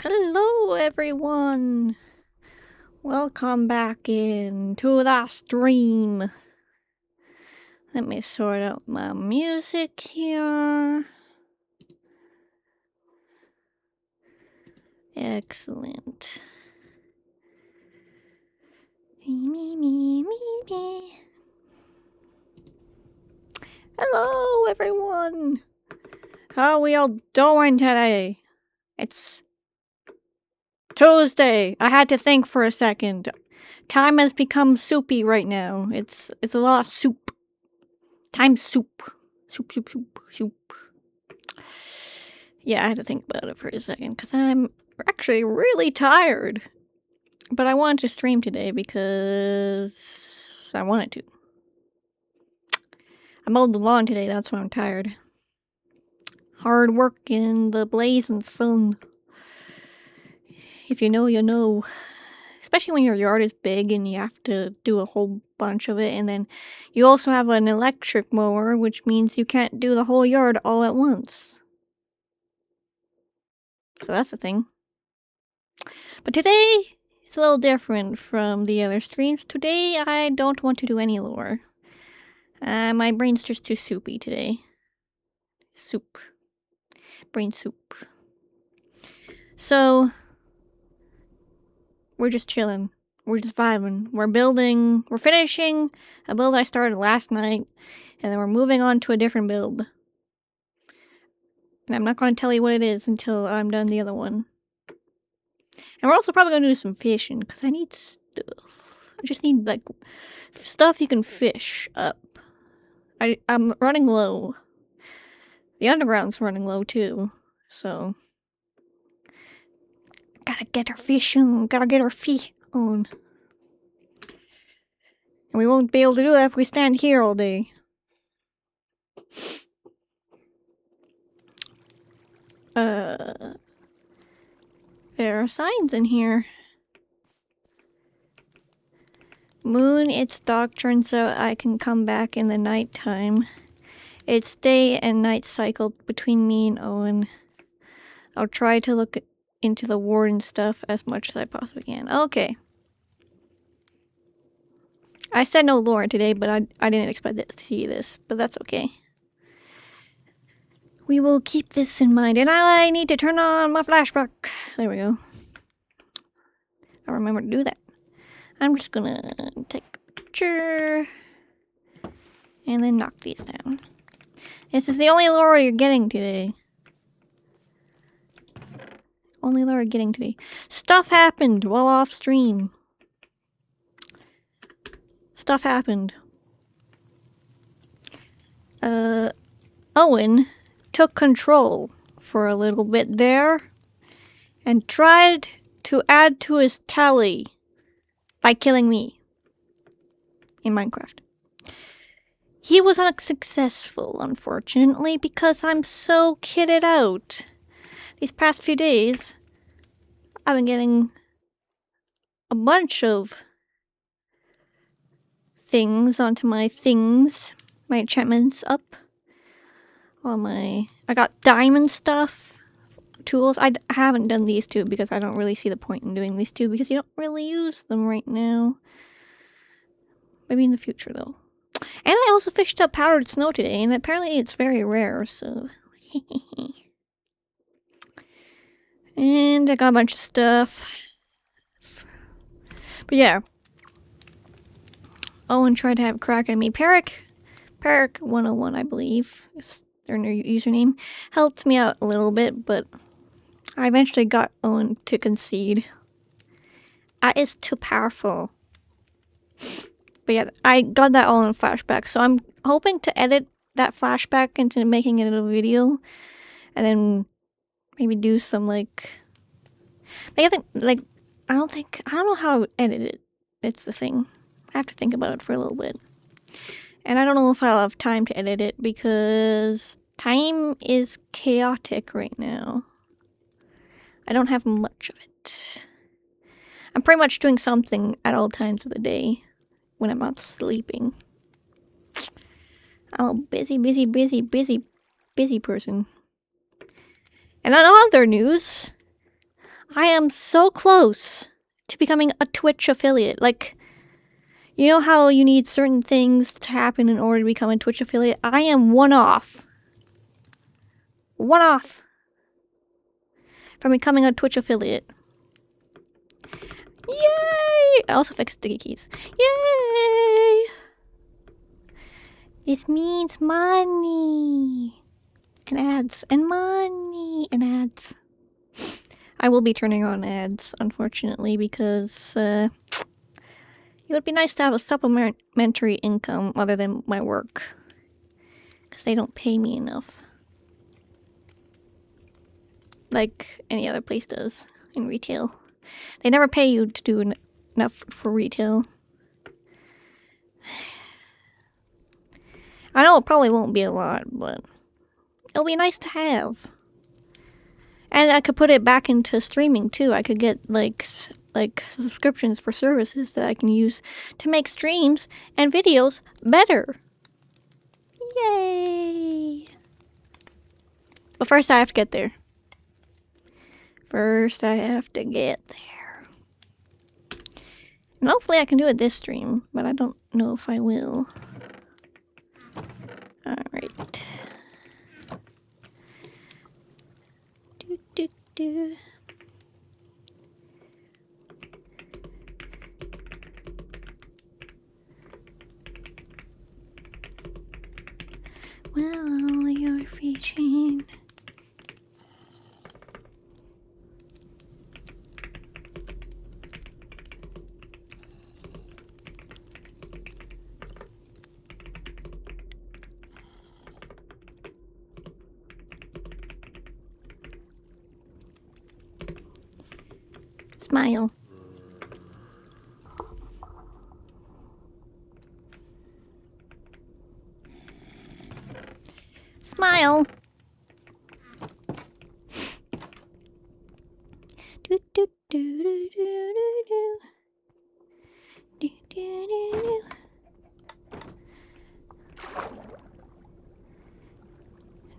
Hello everyone! Welcome back into the stream. Let me sort out my music here. Excellent. Me. Hello everyone! How are we all doing today? It's Tuesday. I had to think for a second. Time has become soupy right now. It's a lot of soup. Time soup. Soup. Yeah, I had to think about it for a second because I'm actually really tired. But I wanted to stream today because I wanted to. I mowed the lawn today, that's why I'm tired. Hard work in the blazing sun. If you know, you know. Especially when your yard is big and you have to do a whole bunch of it, and then you also have an electric mower, which means you can't do the whole yard all at once. So that's the thing. But today, it's a little different from the other streams. Today, I don't want to do any lore. My brain's just too soupy today. Soup. Brain soup. So, we're just chilling. We're just vibing. We're finishing a build I started last night, and then we're moving on to a different build. And I'm not going to tell you what it is until I'm done the other one. And we're also probably going to do some fishing, because I need stuff. I just need, like, stuff you can fish up. I'm running low. The underground's running low, too. So, gotta get our fish on. Gotta get our feet on. And we won't be able to do that if we stand here all day. There are signs in here. Moon, its dark, turns out I can come back in the nighttime. It's day and night cycle between me and Owen. I'll try to look into the warden stuff as much as I possibly can. Okay. I said no lore today, but I didn't expect to see this, but that's okay. We will keep this in mind, and I need to turn on my flashback. There we go. I remember to do that. I'm just gonna take a picture and then knock these down. This is the only lore you're getting today. Only lore you're getting today. Stuff happened while off stream. Stuff happened. Owen took control for a little bit there and tried to add to his tally by killing me in Minecraft. He was unsuccessful, unfortunately, because I'm so kitted out. These past few days, I've been getting a bunch of things onto my things, my enchantments up. I got diamond stuff, tools. I haven't done these two because I don't really see the point in doing these two because you don't really use them right now. Maybe in the future, though. And I also fished up powdered snow today, and apparently it's very rare, so... And I got a bunch of stuff. But yeah. Owen tried to have a crack at me. Peric101, I believe, is their new username, helped me out a little bit, but I eventually got Owen to concede. That is too powerful. But yeah, I got that all in flashback, so I'm hoping to edit that flashback into making it a video, and then maybe do some, like I don't know how I would edit it. It's the thing. I have to think about it for a little bit. And I don't know if I'll have time to edit it because time is chaotic right now. I don't have much of it. I'm pretty much doing something at all times of the day when I'm not sleeping. I'm a busy person. And on other news, I am so close to becoming a Twitch affiliate. Like, you know how you need certain things to happen in order to become a Twitch affiliate? I am one off. One off from becoming a Twitch affiliate. Yay! I also fixed sticky keys. Yay! This means money. And ads. And money. And ads. I will be turning on ads, unfortunately, because it would be nice to have a supplementary income other than my work. Because they don't pay me enough. Like any other place does in retail. They never pay you to do enough for retail. I know it probably won't be a lot, but it'll be nice to have. And I could put it back into streaming too. I could get like subscriptions for services that I can use to make streams and videos better. Yay! But first I have to get there. First I have to get there. And hopefully I can do it this stream, but I don't know if I will. Alright. Do. Well, you're fishing. Smile. Smile. Do do do do do do do do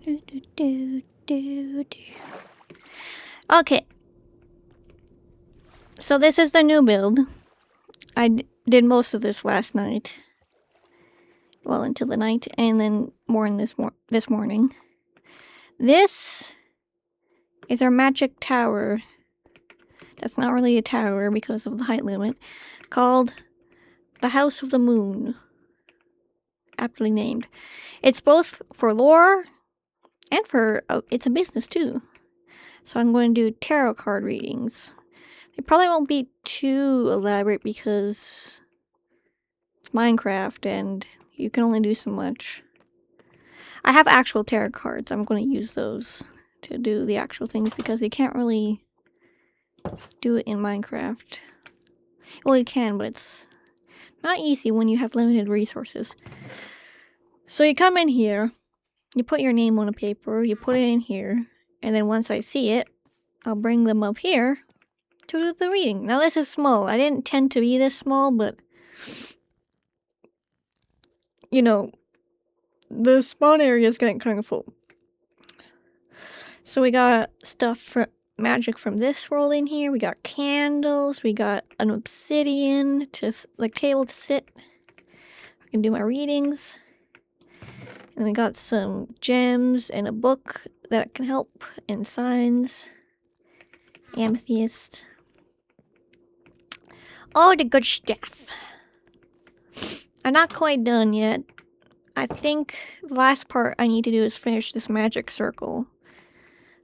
do do do do do do. Okay. So this is the new build. I did most of this last night. Well, into the night, and then more in this morning. This is our magic tower. That's not really a tower because of the height limit. Called the House of the Moon. Aptly named. It's both for lore and for it's a business too. So I'm going to do tarot card readings. They probably won't be too elaborate because it's Minecraft and you can only do so much. I have actual tarot cards. I'm going to use those to do the actual things because you can't really do it in Minecraft. Well, you can, but it's not easy when you have limited resources. So you come in here, you put your name on a paper, you put it in here, and then once I see it, I'll bring them up here to do the reading. Now this is small. I didn't tend to be this small, but you know, the spawn area is getting kind of full. So we got stuff for magic from this world in here. We got candles. We got an obsidian to like table to sit. I can do my readings. And we got some gems and a book that can help and signs. Amethyst. All the good stuff. I'm not quite done yet. I think the last part I need to do is finish this magic circle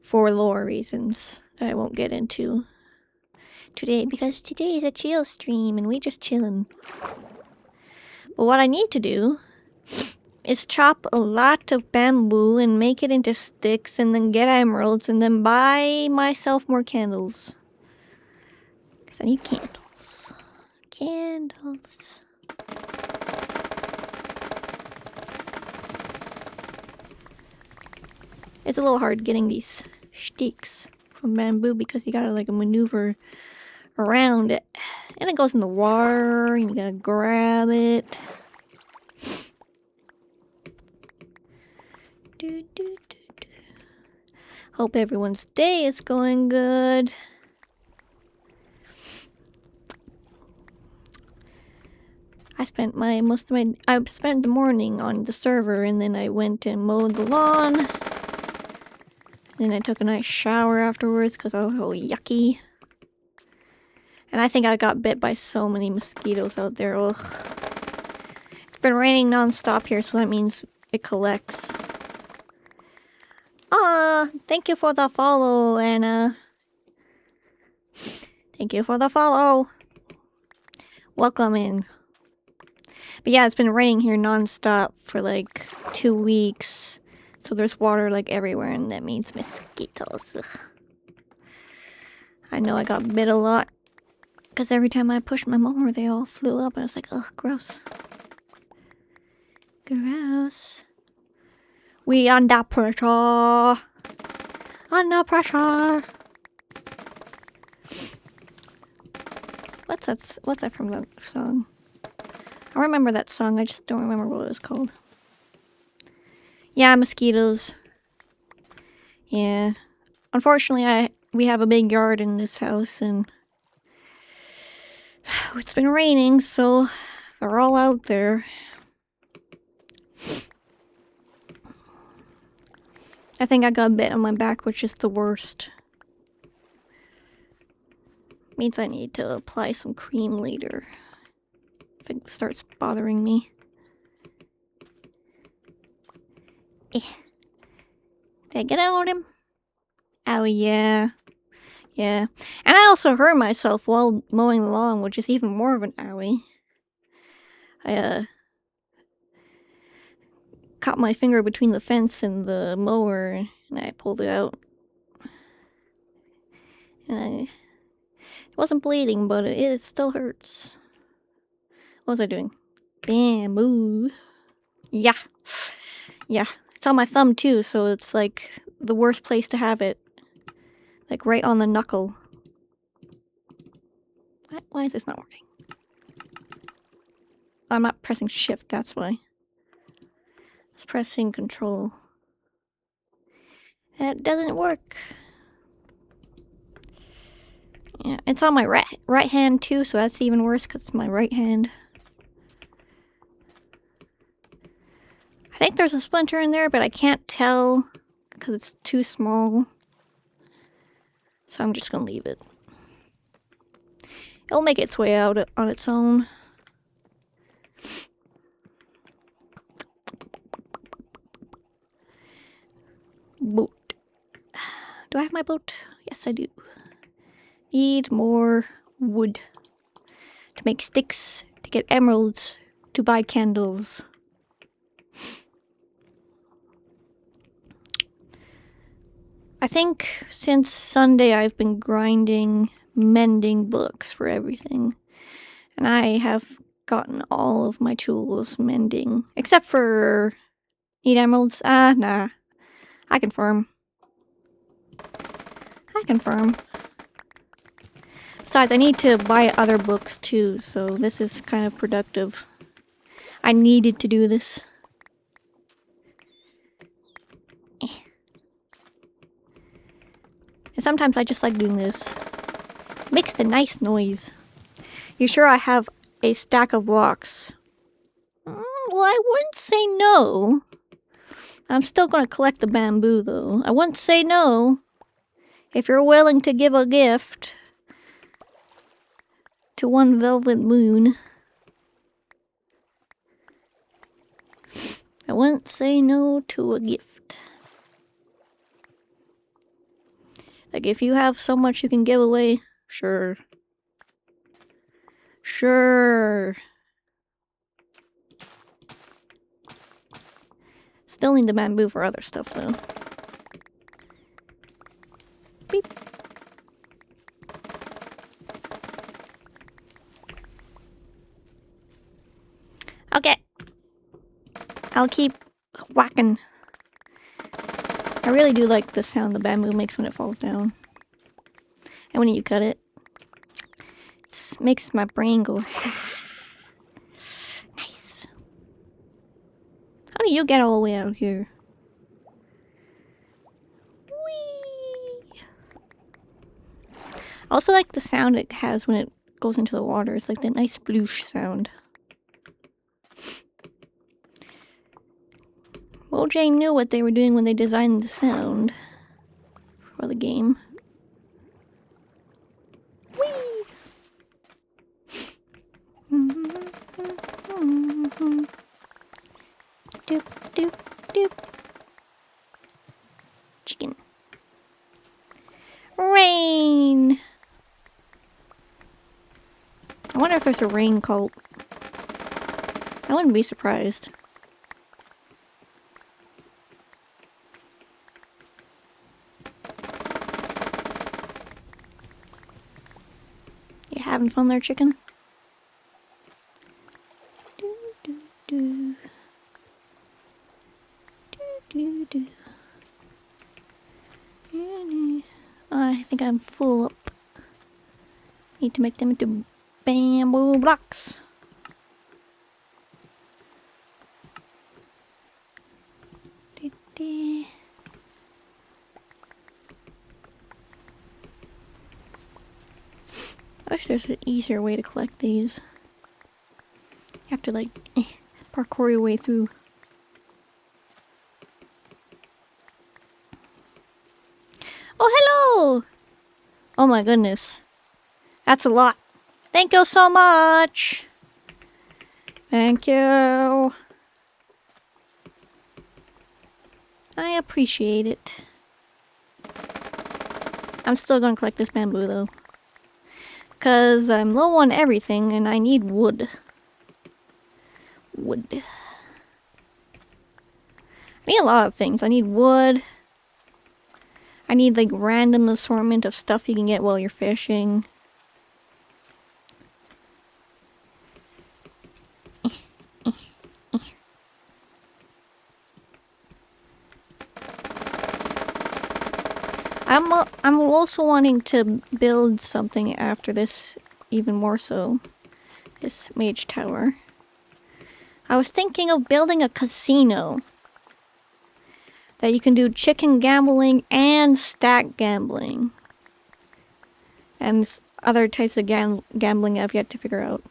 for lore reasons that I won't get into today because today is a chill stream and we just chillin'. But what I need to do is chop a lot of bamboo and make it into sticks and then get emeralds and then buy myself more candles. Because I need candles. Candles. It's a little hard getting these sticks from bamboo because you gotta like maneuver around it. And it goes in the water and you gotta grab it. Do, do, do, do. Hope everyone's day is going good. I spent I spent the morning on the server, and then I went and mowed the lawn. Then I took a nice shower afterwards because I was all yucky. And I think I got bit by so many mosquitoes out there. Ugh. It's been raining non-stop here, so that means it collects. Thank you for the follow, Anna. Thank you for the follow. Welcome in. But yeah, it's been raining here non-stop for like 2 weeks. So there's water like everywhere, and that means mosquitoes. Ugh. I know I got bit a lot. Because every time I pushed my mower, they all flew up, and I was like, ugh, gross. Gross. We under pressure. Under pressure. What's that from that song? I remember that song, I just don't remember what it was called. Yeah, mosquitoes. Yeah. Unfortunately, we have a big yard in this house, and it's been raining, so they're all out there. I think I got bit on my back, which is the worst. Means I need to apply some cream later if it starts bothering me. Did I get out of him? Oh, yeah. Yeah. And I also hurt myself while mowing the lawn, which is even more of an owie. I, caught my finger between the fence and the mower, and I pulled it out. And it wasn't bleeding, but it still hurts. What was I doing? Bamboo. Yeah. Yeah. It's on my thumb, too, so it's like the worst place to have it. Like right on the knuckle. Why is this not working? I'm not pressing shift, that's why. It's pressing control. That doesn't work. Yeah, it's on my right hand too, so that's even worse because it's my right hand. I think there's a splinter in there, but I can't tell because it's too small. So I'm just gonna leave it. It'll make its way out on its own. Boat. Do I have my boat? Yes, I do. Need more wood to make sticks, to get emeralds, to buy candles. I think since Sunday I've been grinding, mending books for everything. And I have gotten all of my tools mending. Except for... Need emeralds? Nah. I confirm. Besides, I need to buy other books too, so this is kind of productive. I needed to do this. And sometimes I just like doing this. It makes the nice noise. You sure I have a stack of blocks? Well, I wouldn't say no. I'm still gonna collect the bamboo, though. I wouldn't say no. If you're willing to give a gift to one velvet moon, I wouldn't say no to a gift. Like, if you have so much you can give away, sure. Sure. Still need the bamboo for other stuff, though. Beep. Okay. I'll keep whacking. I really do like the sound the bamboo makes when it falls down. And when you cut it, it makes my brain go... Nice. How do you get all the way out here? Whee! I also like the sound it has when it goes into the water. It's like that nice sploosh sound. OJ knew what they were doing when they designed the sound for the game. Whee! Doop, doop, doop. Chicken. Rain! I wonder if there's a rain cult. I wouldn't be surprised. You having fun there, chicken? Do, do, do. Do, do, do. I think I'm full up. Need to make them into bamboo blocks. I wish there's an easier way to collect these. You have to like parkour your way through. Oh, hello! Oh my goodness. That's a lot. Thank you so much! Thank you. I appreciate it. I'm still gonna collect this bamboo though. Because I'm low on everything and I need wood. Wood. I need a lot of things. I need wood. I need like random assortment of stuff you can get while you're fishing. I'm also wanting to build something after this, even more so. This mage tower. I was thinking of building a casino. That you can do chicken gambling and stack gambling. And other types of gambling I've yet to figure out.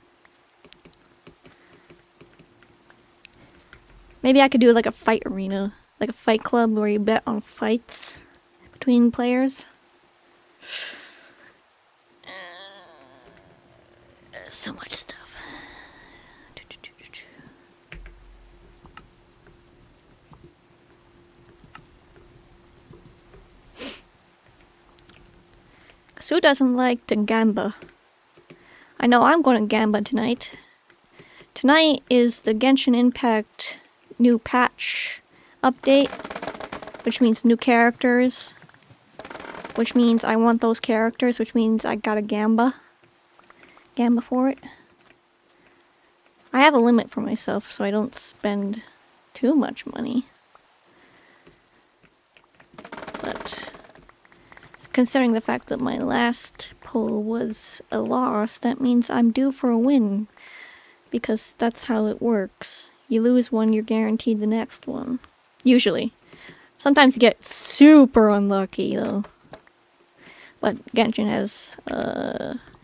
Maybe I could do like a fight arena. Like a fight club where you bet on fights between players. So much stuff. Who doesn't like to gamba? I know I'm going to gamba tonight. Tonight is the Genshin Impact new patch update, which means new characters, which means I want those characters, which means I gotta gamba for it. I have a limit for myself so I don't spend too much money. But considering the fact that my last pull was a loss, that means I'm due for a win. Because that's how it works. You lose one, you're guaranteed the next one. Usually. Sometimes you get super unlucky, though. But Genshin has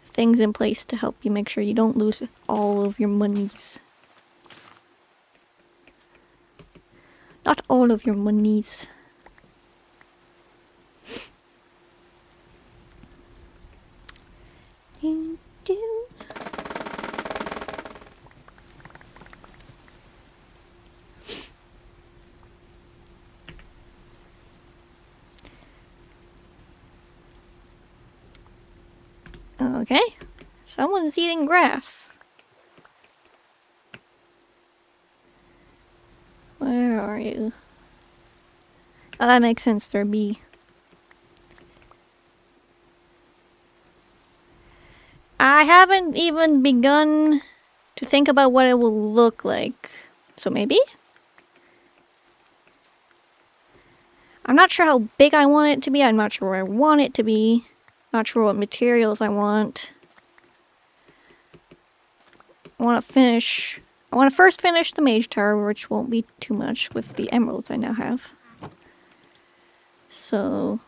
things in place to help you make sure you don't lose all of your monies. Not all of your monies. Okay, someone's eating grass. Where are you? Oh, that makes sense, they're a bee. I haven't even begun to think about what it will look like. So maybe? I'm not sure how big I want it to be. I'm not sure where I want it to be. Not sure what materials I want. I want to first finish the mage tower, which won't be too much with the emeralds I now have. So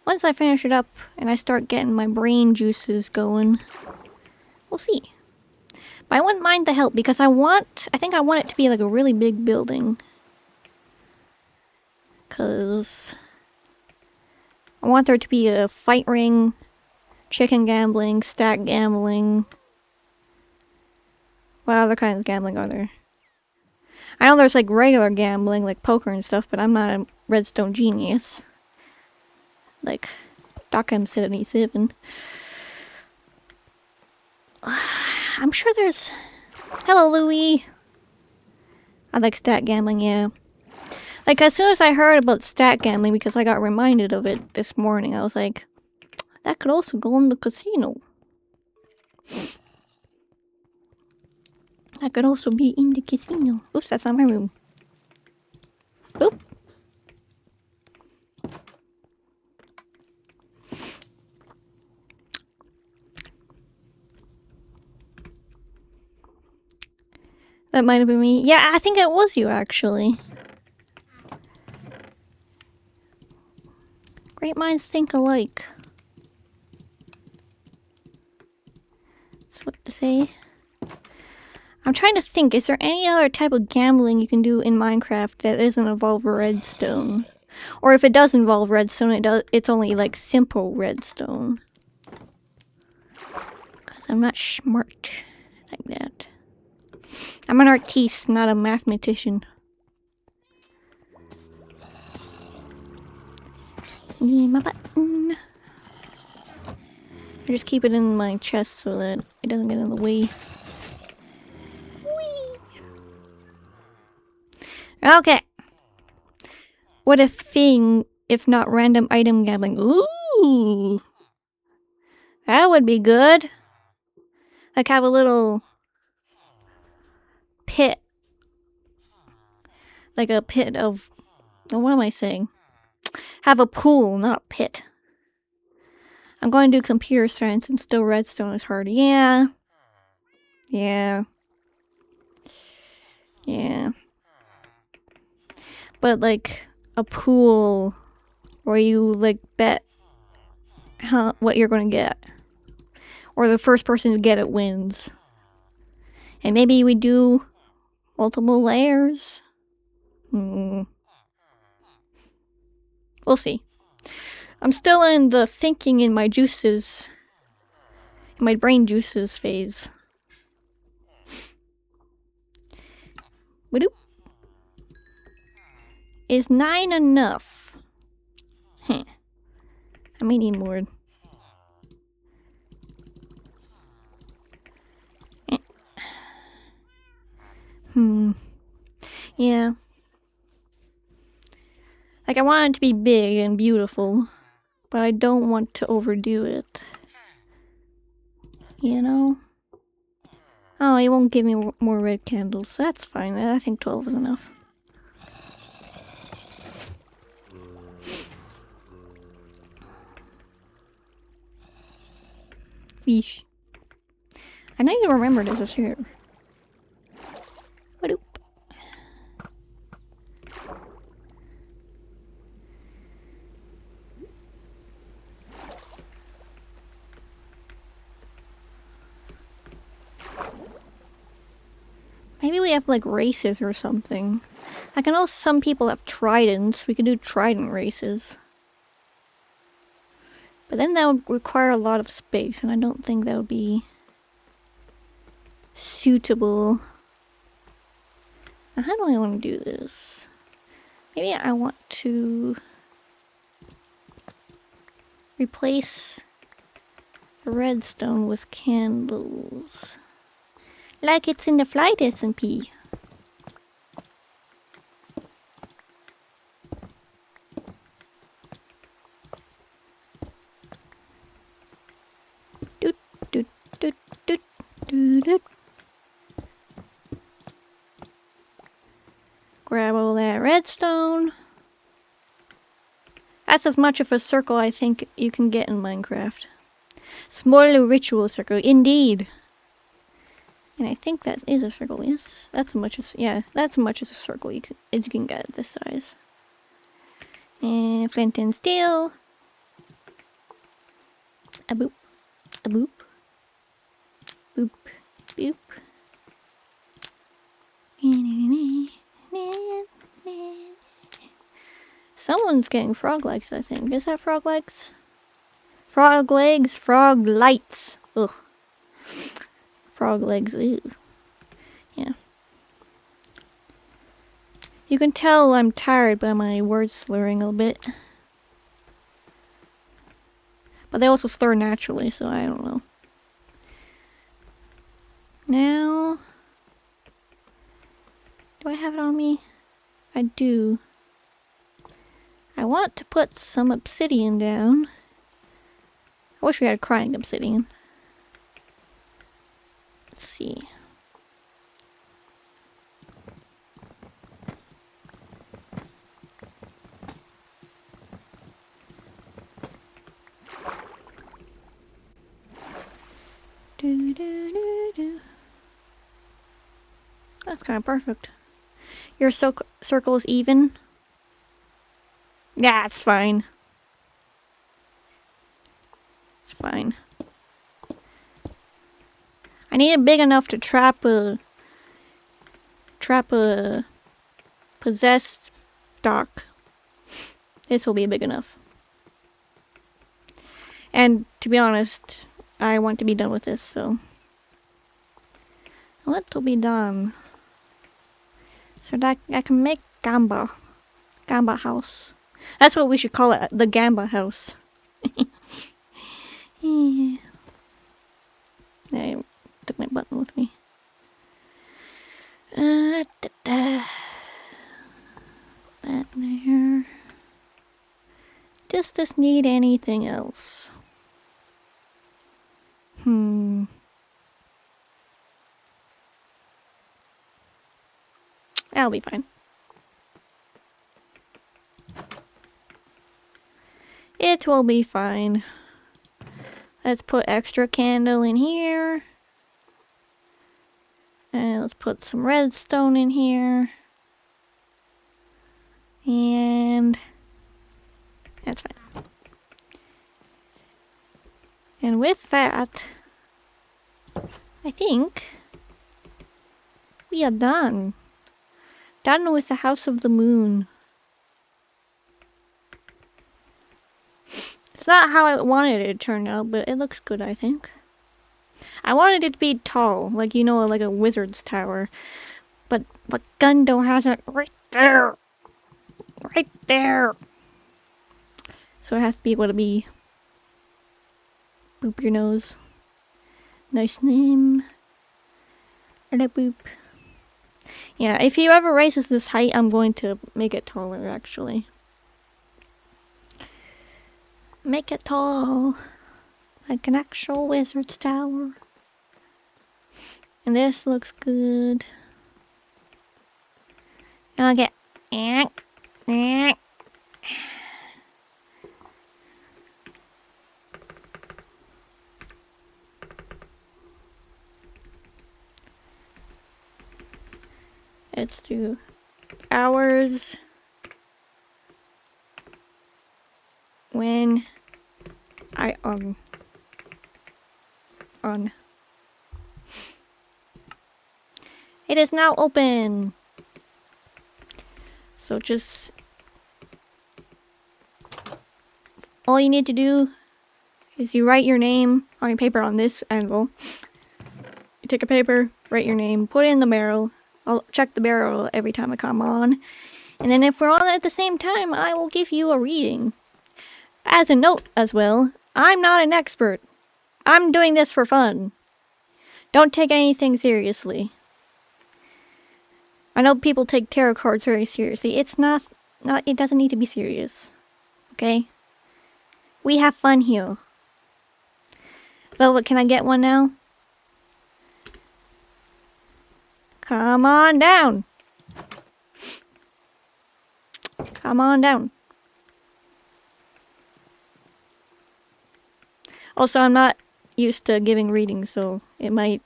once I finish it up and I start getting my brain juices going, we'll see. But I wouldn't mind the help because I think I want it to be like a really big building. Because I want there to be a fight ring, chicken gambling, stack gambling. What other kinds of gambling are there? I know there's like regular gambling, like poker and stuff, but I'm not a redstone genius. Like DocM77. I'm sure there's... Hello, Louie! I like stat gambling, yeah. Like, as soon as I heard about stat gambling, because I got reminded of it this morning, I was like, that could also go in the casino. That could also be in the casino. Oops, that's not my room. Oop. That might have been me. Yeah, I think it was you, actually. Great minds think alike. That's what to say. I'm trying to think, is there any other type of gambling you can do in Minecraft that doesn't involve redstone? Or if it does involve redstone, it's only like simple redstone. Because I'm not smart like that. I'm an artiste, not a mathematician. Need my button. I just keep it in my chest so that it doesn't get in the way. Whee! Okay. What a thing if not random item gambling. Ooh! That would be good. Like have a little pit. Like a pit of... Oh, what am I saying? Have a pool, not a pit. I'm going to do computer science and still redstone is hard. Yeah. Yeah. Yeah. But like a pool where you like bet what you're going to get. Or the first person to get it wins. And maybe we do multiple layers. We'll see. I'm still in the thinking in my juices, in my brain juices phase. Wadoop. Is 9 enough? I may need more. Yeah. Like, I want it to be big and beautiful, but I don't want to overdo it. You know? Oh, he won't give me more red candles. That's fine. I think 12 is enough. Yeesh. I need to remember this is here. Wadoop. Maybe we have like races or something. Like I know some people have tridents. We could do trident races. But then that would require a lot of space, and I don't think that would be suitable. Now, how do I want to do this? Maybe I want to replace the redstone with candles. Like it's in the flight SMP. Doot, doot, doot, doot, doot, doot. Grab all that redstone. That's as much of a circle I think you can get in Minecraft. Small ritual circle, indeed. And I think that is a circle, yes? That's as much as, yeah, that's as much as a circle as you can get at this size. And flint and steel. A boop. A boop. Boop. Boop. Someone's getting frog legs, I think. Is that frog legs? Frog legs, frog lights. Ugh. Frog legs, ew. Yeah. You can tell I'm tired by my words slurring a little bit. But they also slur naturally, so I don't know. Now... do I have it on me? I do. I want to put some obsidian down. I wish we had crying obsidian. Let's see. Do, do, do, do. That's kind of perfect. Your circle is even. Yeah, it's fine. It's fine. I need it big enough to trap a possessed dock. This will be big enough. And to be honest, I want to be done with this, so what will be done? So that I can make Gamba house. That's what we should call it, the Gamba house. Yeah. I took my button with me. That there. Does this need anything else? That'll be fine. It will be fine. Let's put extra candle in here. And let's put some redstone in here. And that's fine. And with that, I think we are done. Done with the House of the Moon. It's not how I wanted it to turn out, but it looks good, I think. I wanted it to be tall, like, you know, like a wizard's tower. But Gundo has it right there. Right there. So it has to be able to be. Boop your nose. Nice name. And a boop. Yeah, if he ever raises this height, I'm going to make it taller, actually. Make it tall. Like an actual wizard's tower. And this looks good. And I'll get... Let's do hours when I on. It is now open. So just all you need to do is you write your name on your paper on this anvil. You take a paper, write your name, put it in the barrel. I'll check the barrel every time I come on. And then if we're on at the same time, I will give you a reading. As a note as well, I'm not an expert. I'm doing this for fun. Don't take anything seriously. I know people take tarot cards very seriously. It's not it doesn't need to be serious. Okay? We have fun here. Velvet, can I get one now? Come on down. Come on down. Also, I'm not used to giving readings, so it might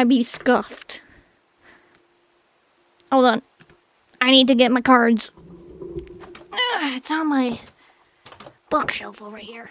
be scuffed. Hold on. I need to get my cards. It's on my bookshelf over here.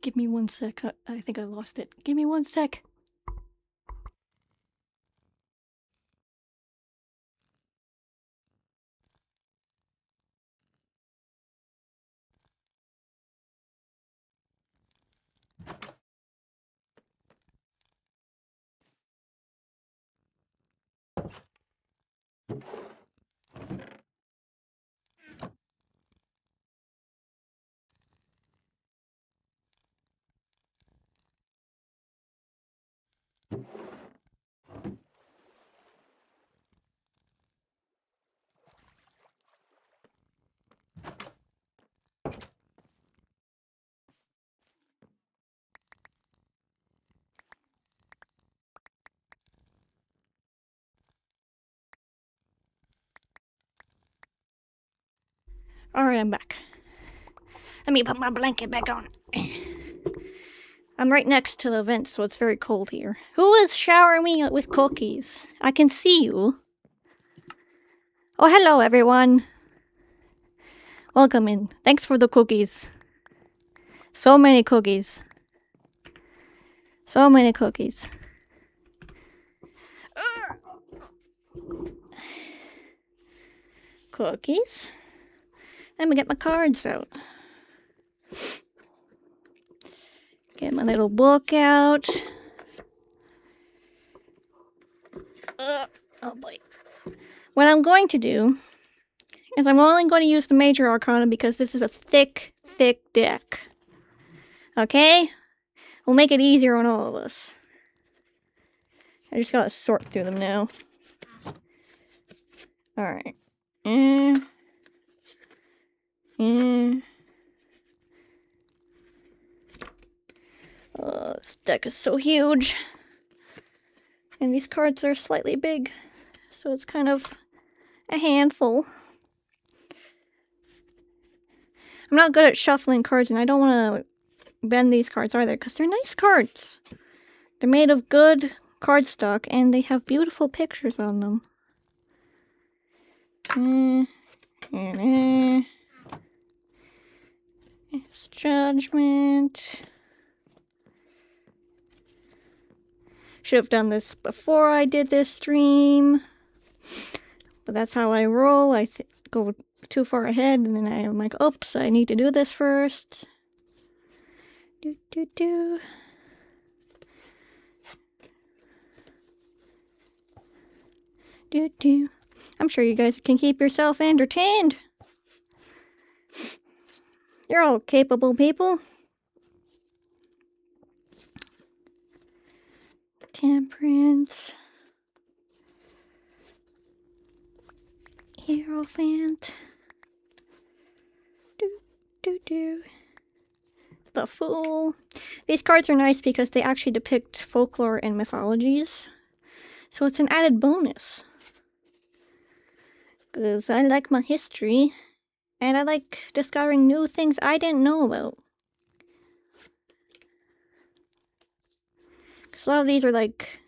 Give me 1 sec. I think I lost it. Give me 1 sec. Alright, I'm back. Let me put my blanket back on. I'm right next to the vent, so it's very cold here. Who is showering me with cookies? I can see you. Oh, hello, everyone. Welcome in. Thanks for the cookies. So many cookies. So many cookies. Cookies? Let me get my cards out. Get my little book out. Oh boy. What I'm going to do is I'm only going to use the Major Arcana because this is a thick, thick deck. Okay? We'll make it easier on all of us. I just gotta sort through them now. Alright. This deck is so huge. And these cards are slightly big, so it's kind of a handful. I'm not good at shuffling cards, and I don't want to bend these cards either, because they're nice cards. They're made of good cardstock, and they have beautiful pictures on them. It's Judgment. Should have done this before I did this stream. But that's how I roll. I go too far ahead, and then I'm like, oops, I need to do this first. I'm sure you guys can keep yourself entertained. You're all capable people. Temperance. Hierophant. The Fool. These cards are nice because they actually depict folklore and mythologies. So it's an added bonus. Because I like my history. And I like discovering new things I didn't know about. Because a lot of these are like...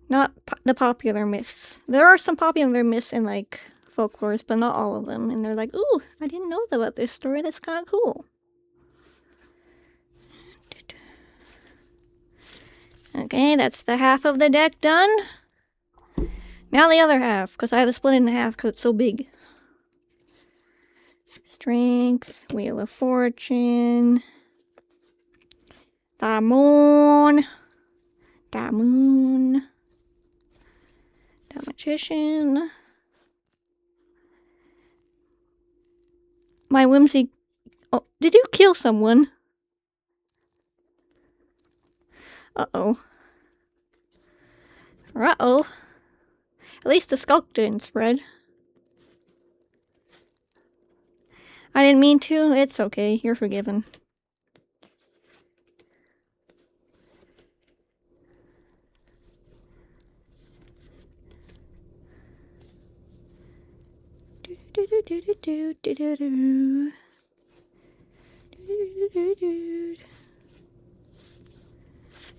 not the popular myths. There are some popular myths in like folklores, but not all of them. And they're like, ooh, I didn't know about this story. That's kind of cool. Okay, that's the half of the deck done. Now the other half, because I have to split it in half because it's so big. Strength, Wheel of Fortune, the Moon, the Magician, my Whimsy. Oh, did you kill someone? Uh-oh. Uh-oh. At least the skulk didn't spread. I didn't mean to. It's okay. You're forgiven.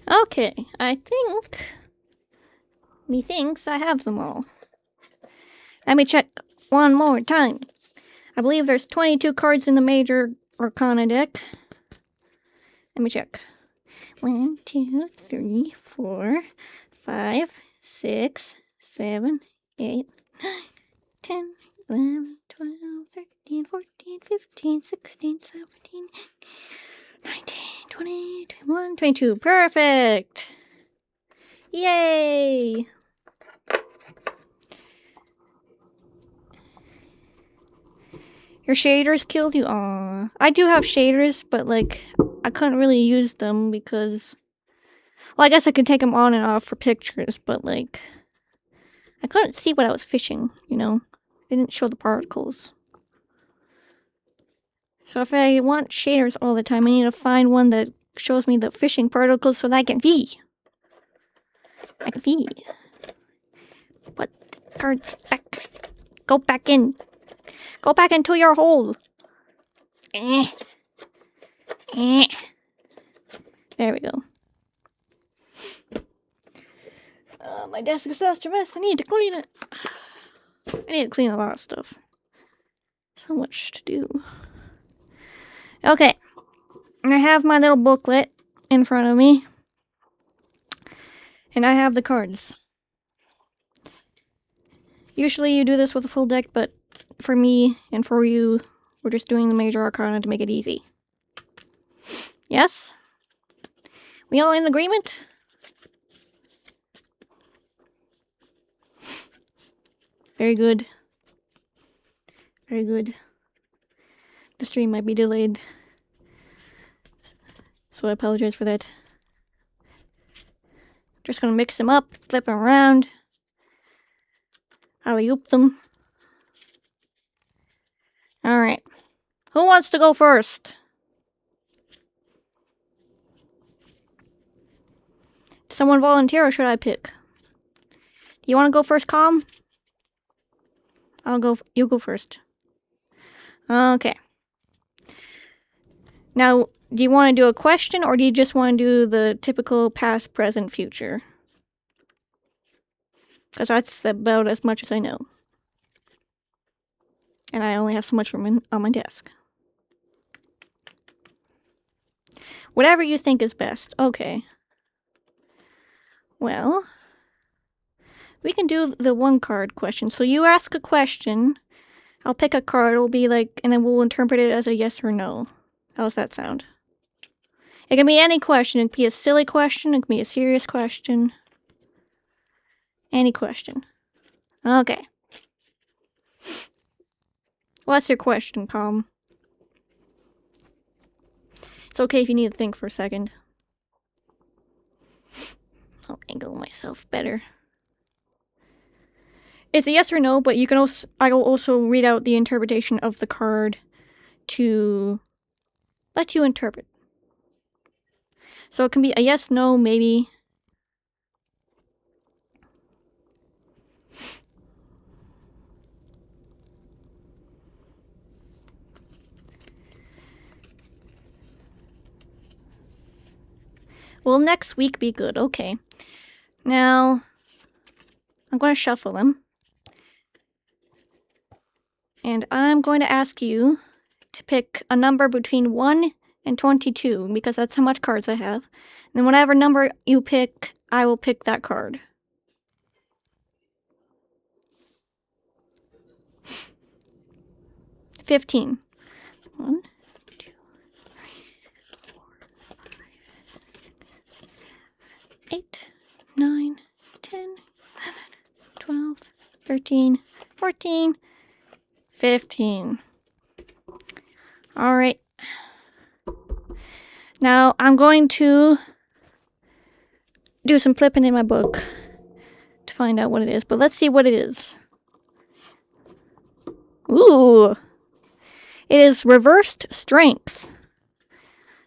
Okay, I think... methinks I have them all. Let me check one more time. I believe there's 22 cards in the Major Arcana deck. Let me check. 1, 2, 3, 4, 5, 6, 7, 8, 9, 10, 11, 12, 13, 14, 15, 16, 17, 19, 20, 21, 22. Perfect! Yay! Your shaders killed you? Aww. I do have shaders, but like, I couldn't really use them because... Well, I guess I could take them on and off for pictures, but like... I couldn't see what I was fishing, you know? They didn't show the particles. So if I want shaders all the time, I need to find one that shows me the fishing particles so that I can see. Put the cards back. Go back in. Go back into your hole. There we go. My desk is such a mess. I need to clean it. I need to clean a lot of stuff. So much to do. Okay. I have my little booklet in front of me. And I have the cards. Usually you do this with a full deck, but for me and for you, we're just doing the major arcana to make it easy. Yes? We all in agreement? Very good. Very good. The stream might be delayed, so I apologize for that. Just gonna mix them up, flip them around, alley-oop them. Alright. Who wants to go first? Someone volunteer or should I pick? Do you want to go first, Calm? You go first. Okay. Now, do you want to do a question or do you just want to do the typical past, present, future? Because that's about as much as I know. And I only have so much room on my desk. Whatever you think is best. Okay. Well, we can do the one card question. So you ask a question, I'll pick a card, it'll be like, and then we'll interpret it as a yes or no. How's that sound? It can be any question. It can be a silly question, it can be a serious question. Any question. Okay. What's your question, Calm? It's okay if you need to think for a second. I'll angle myself better. It's a yes or no, but you can also I will also read out the interpretation of the card to let you interpret. So it can be a yes, no, maybe. Will next week be good? Okay. Now, I'm going to shuffle them. And I'm going to ask you to pick a number between 1 and 22, because that's how much cards I have. And then whatever number you pick, I will pick that card. $15. 1, 2, 3, 4, 5, 6, 8, 9, 10, 11, 12, 13, 14, 15. Alright. Now, I'm going to do some flipping in my book to find out what it is, but let's see what it is. Ooh! It is reversed strength.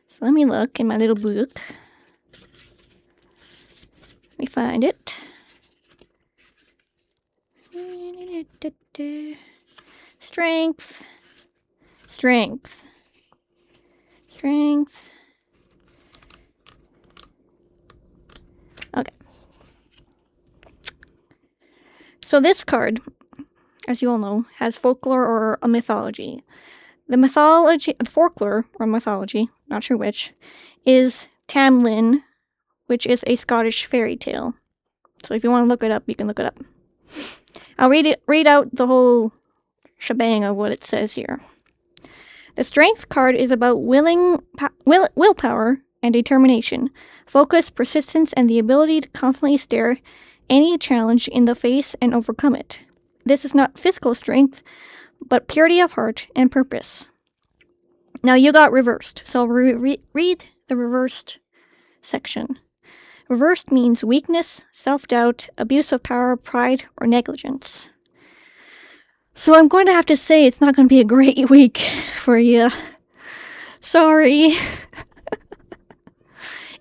So let me look in my little book. Let me find it. Strength. Strength. Strength. Okay. So this card, as you all know, has folklore or a mythology. The mythology, the folklore, or mythology, not sure which, is Tamlin, which is a Scottish fairy tale. So if you want to look it up, you can look it up. I'll read out the whole shebang of what it says here. The strength card is about willpower and determination, focus, persistence, and the ability to confidently stare any challenge in the face and overcome it. This is not physical strength, but purity of heart and purpose. Now you got reversed, so read the reversed section. Reversed means weakness, self-doubt, abuse of power, pride, or negligence. So I'm going to have to say it's not going to be a great week for you. Sorry.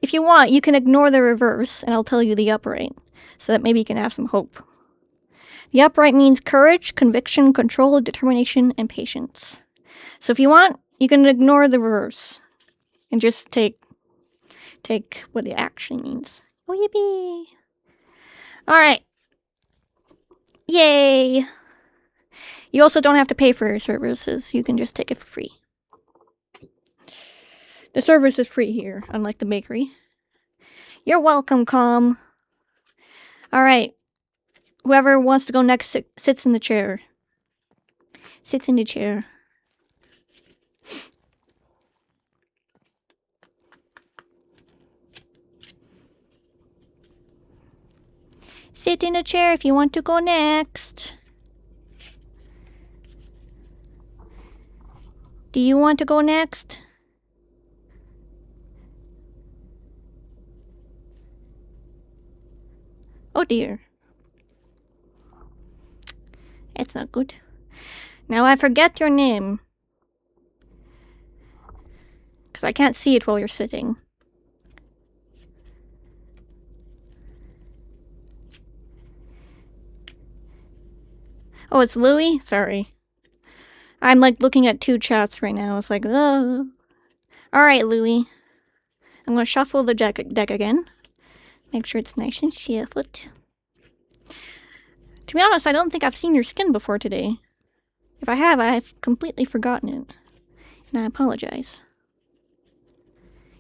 If you want, you can ignore the reverse, and I'll tell you the upright, so that maybe you can have some hope. The upright means courage, conviction, control, determination, and patience. So if you want, you can ignore the reverse, and just take what it actually means. Oh, yippee! Alright. Yay! You also don't have to pay for your services. You can just take it for free. The service is free here, unlike the bakery. You're welcome, Com. Alright. Whoever wants to go next sits in the chair. Sits in the chair. Sit in the chair if you want to go next. Do you want to go next? Oh dear. That's not good. Now I forget your name. Because I can't see it while you're sitting. Oh, it's Louis? Sorry. I'm like looking at two chats right now. It's like, oh. Alright, Louis. I'm going to shuffle the deck again. Make sure it's nice and shuffled. To be honest, I don't think I've seen your skin before today. If I have, I've completely forgotten it. And I apologize.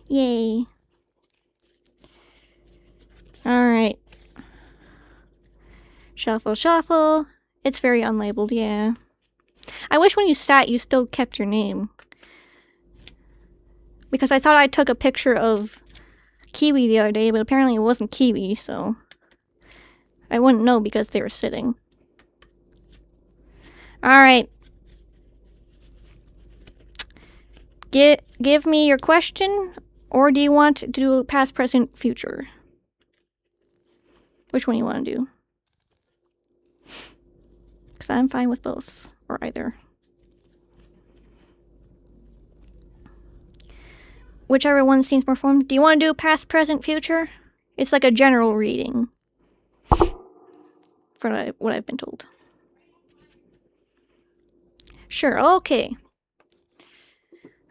Yay. Alright. Shuffle, shuffle. It's very unlabeled, yeah. I wish when you sat, you still kept your name. Because I thought I took a picture of Kiwi the other day, but apparently it wasn't Kiwi, so I wouldn't know because they were sitting. Alright. Give me your question, or do you want to do past, present, future? Which one do you want to do? Because I'm fine with both, or either. Whichever one seems more fun. Do you want to do past, present, future? It's like a general reading. For what I've been told. Sure, okay.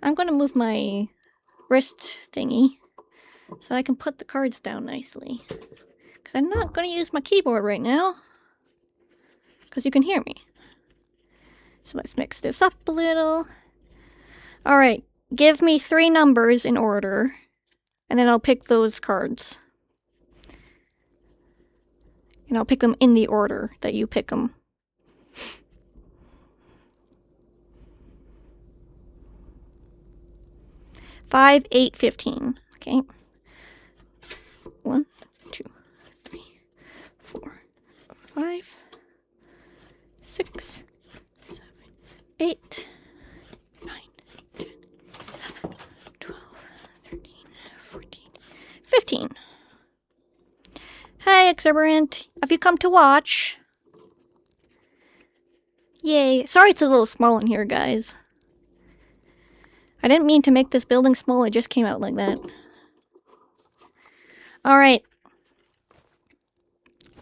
I'm going to move my wrist thingy so I can put the cards down nicely. Because I'm not going to use my keyboard right now. Because you can hear me. So let's mix this up a little. Alright, give me 3 numbers in order. And then I'll pick those cards. And I'll pick them in the order that you pick them. Five, 8, 15. Okay. 1, 2, 3, 4, 5, 6, 7, 8, 9, 10, 11, 12, 13, 14, 15. Hi, Exuberant. Have you come to watch? Yay. Sorry it's a little small in here, guys. I didn't mean to make this building small, it just came out like that. Alright.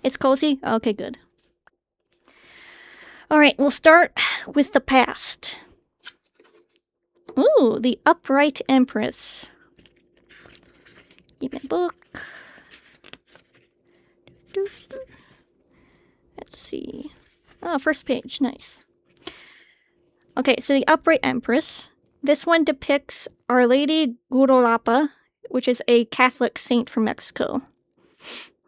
It's cozy? Okay, good. Alright, we'll start with the past. Ooh, the Upright Empress. Give me a book. Let's see. Oh, first page, nice. Okay, so the Upright Empress. This one depicts Our Lady Gurulapa, which is a Catholic saint from Mexico.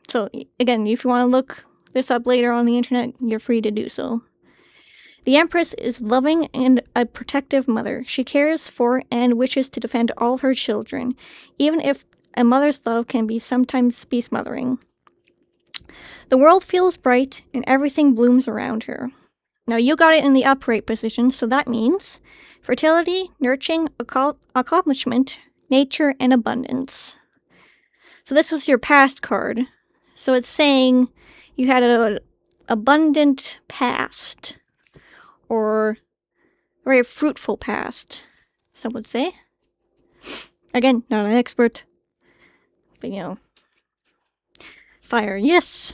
So, again, if you want to look this up later on the internet, you're free to do so. The Empress is loving and a protective mother. She cares for and wishes to defend all her children, even if a mother's love can be sometimes be smothering. The world feels bright and everything blooms around her. Now, you got it in the upright position, so that means fertility, nurturing, accomplishment, nature, and abundance. So this was your past card. So it's saying you had an abundant past, or a very fruitful past, some would say. Again, not an expert, but fire, yes.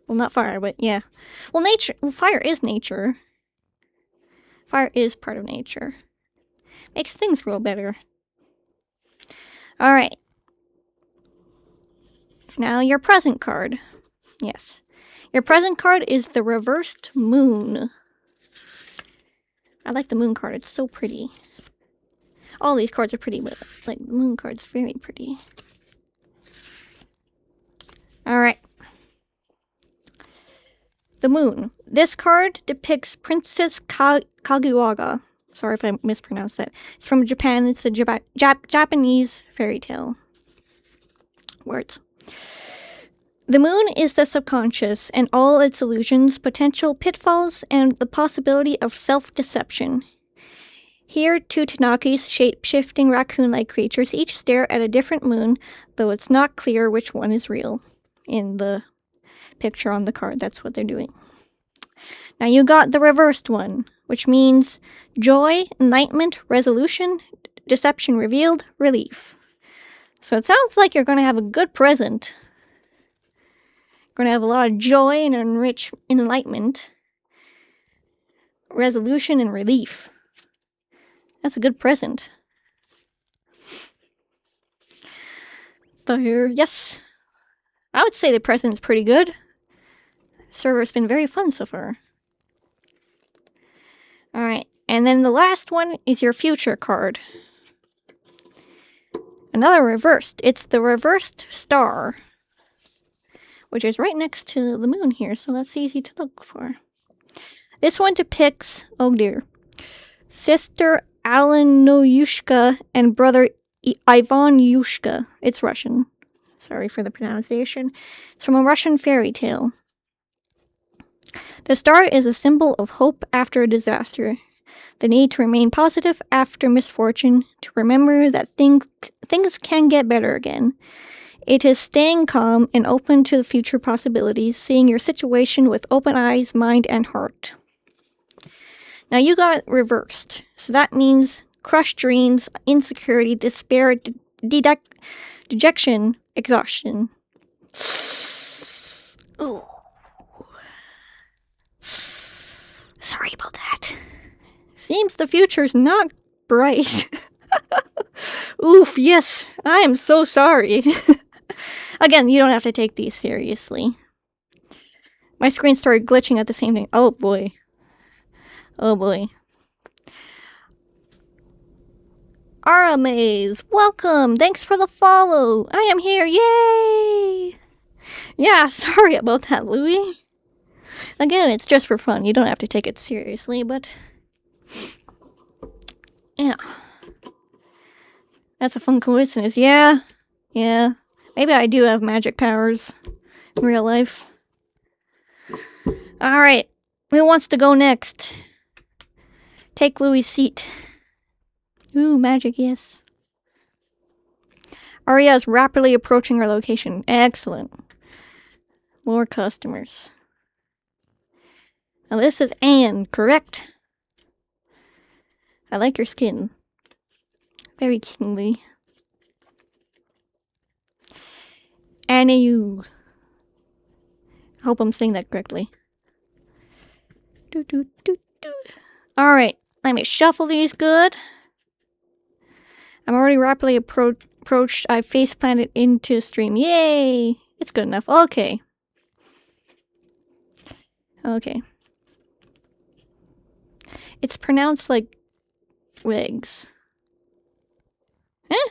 Well, not fire, but yeah. Well, nature. Well, fire is nature. Fire is part of nature. Makes things grow better. Alright. Now your present card. Yes. Your present card is the Reversed Moon. I like the moon card. It's so pretty. All these cards are pretty, but like the moon card's very pretty. Alright. The moon. This card depicts Princess Kaguyaga. Sorry if I mispronounced that. It's from Japan. It's a Japanese fairy tale. Words. The moon is the subconscious and all its illusions, potential pitfalls, and the possibility of self-deception. Here, two Tanakis, shape-shifting raccoon-like creatures, each stare at a different moon, though it's not clear which one is real. In the picture on the card, that's what they're doing. Now you got the reversed one, which means joy, enlightenment, resolution, deception revealed, relief. So it sounds like you're going to have a good present. You're going to have a lot of joy and enlightenment, resolution, and relief. That's a good present. Fire, yes. I would say the present's pretty good. Server's been very fun so far. Alright, and then the last one is your future card. Another reversed. It's the reversed star, which is right next to the moon here, so that's easy to look for. This one depicts, oh dear, Sister Alenoyushka and brother Ivan Yushka. It's Russian. Sorry for the pronunciation. It's from a Russian fairy tale. The star is a symbol of hope after a disaster, the need to remain positive after misfortune, to remember that things can get better again. It is staying calm and open to the future possibilities, seeing your situation with open eyes, mind, and heart. Now you got it reversed, so that means crushed dreams, insecurity, despair, dejection, exhaustion. Ooh. Sorry about that. Seems the future's not bright. Oof, yes, I am so sorry. Again, you don't have to take these seriously. My screen started glitching at the same time. Oh boy. Oh boy. Aramaze, welcome! Thanks for the follow! I am here, yay! Yeah, sorry about that, Louie. Again, it's just for fun. You don't have to take it seriously, but yeah. That's a fun coincidence. Yeah. Maybe I do have magic powers in real life. Alright. Who wants to go next? Take Louie's seat. Ooh, magic, yes. Aria is rapidly approaching our location. Excellent. More customers. Now this is Anne, correct? I like your skin. Very kingly. Anne, I hope I'm saying that correctly. Alright, let me shuffle these good. I'm already rapidly approached. I face planted into stream. Yay! It's good enough. Okay. It's pronounced like legs. Huh?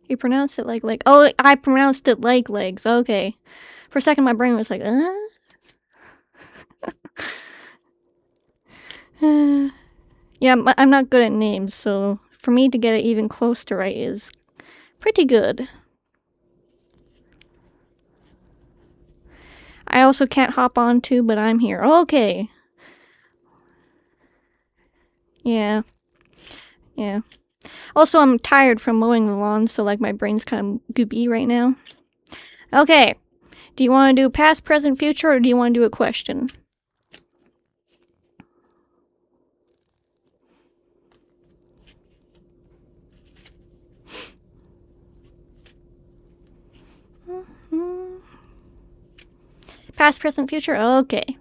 You pronounce it like leg. Oh, I pronounced it like legs. Okay. For a second, my brain was like, Yeah, I'm not good at names, so for me to get it even close to right is pretty good. I also can't hop on too, but I'm here. Okay. Yeah. Yeah. Also, I'm tired from mowing the lawn, so like my brain's kind of goopy right now. Okay. Do you want to do past, present, future, or do you want to do a question? Past, present, future? Okay.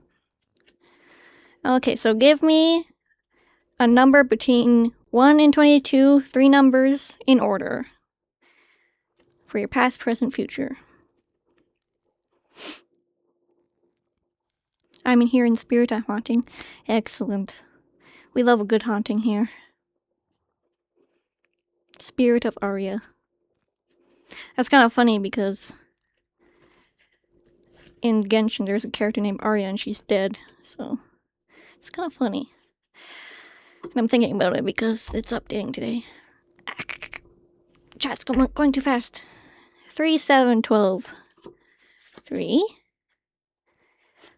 Okay, so give me a number between 1 and 22, 3 numbers in order for your past, present, future. I'm here in spirit, I'm haunting. Excellent. We love a good haunting here. Spirit of Arya. That's kind of funny because in Genshin there's a character named Arya and she's dead, so it's kind of funny. And I'm thinking about it because it's updating today. Chat's going too fast. 3, 7, 12. 3,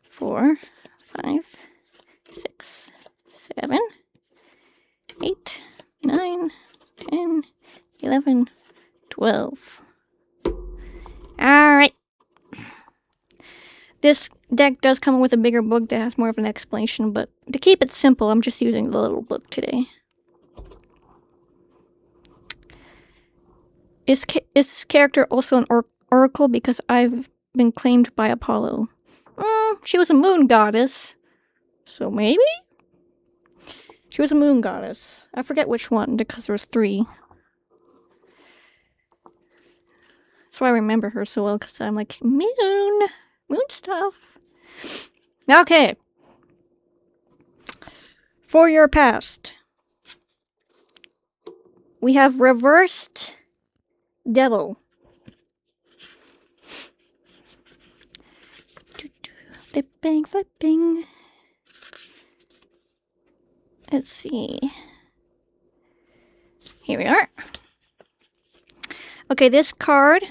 4, 5, 6, 7, 8, 9, 10, 11, 12. Alright. This deck does come with a bigger book that has more of an explanation, but to keep it simple, I'm just using the little book today. Is this character also an oracle because I've been claimed by Apollo? She was a moon goddess, so maybe? She was a moon goddess. I forget which one because there was 3. That's why I remember her so well, because I'm like, moon stuff. Okay. For your past, we have reversed devil. Flipping, flipping. Let's see. Here we are. Okay, this card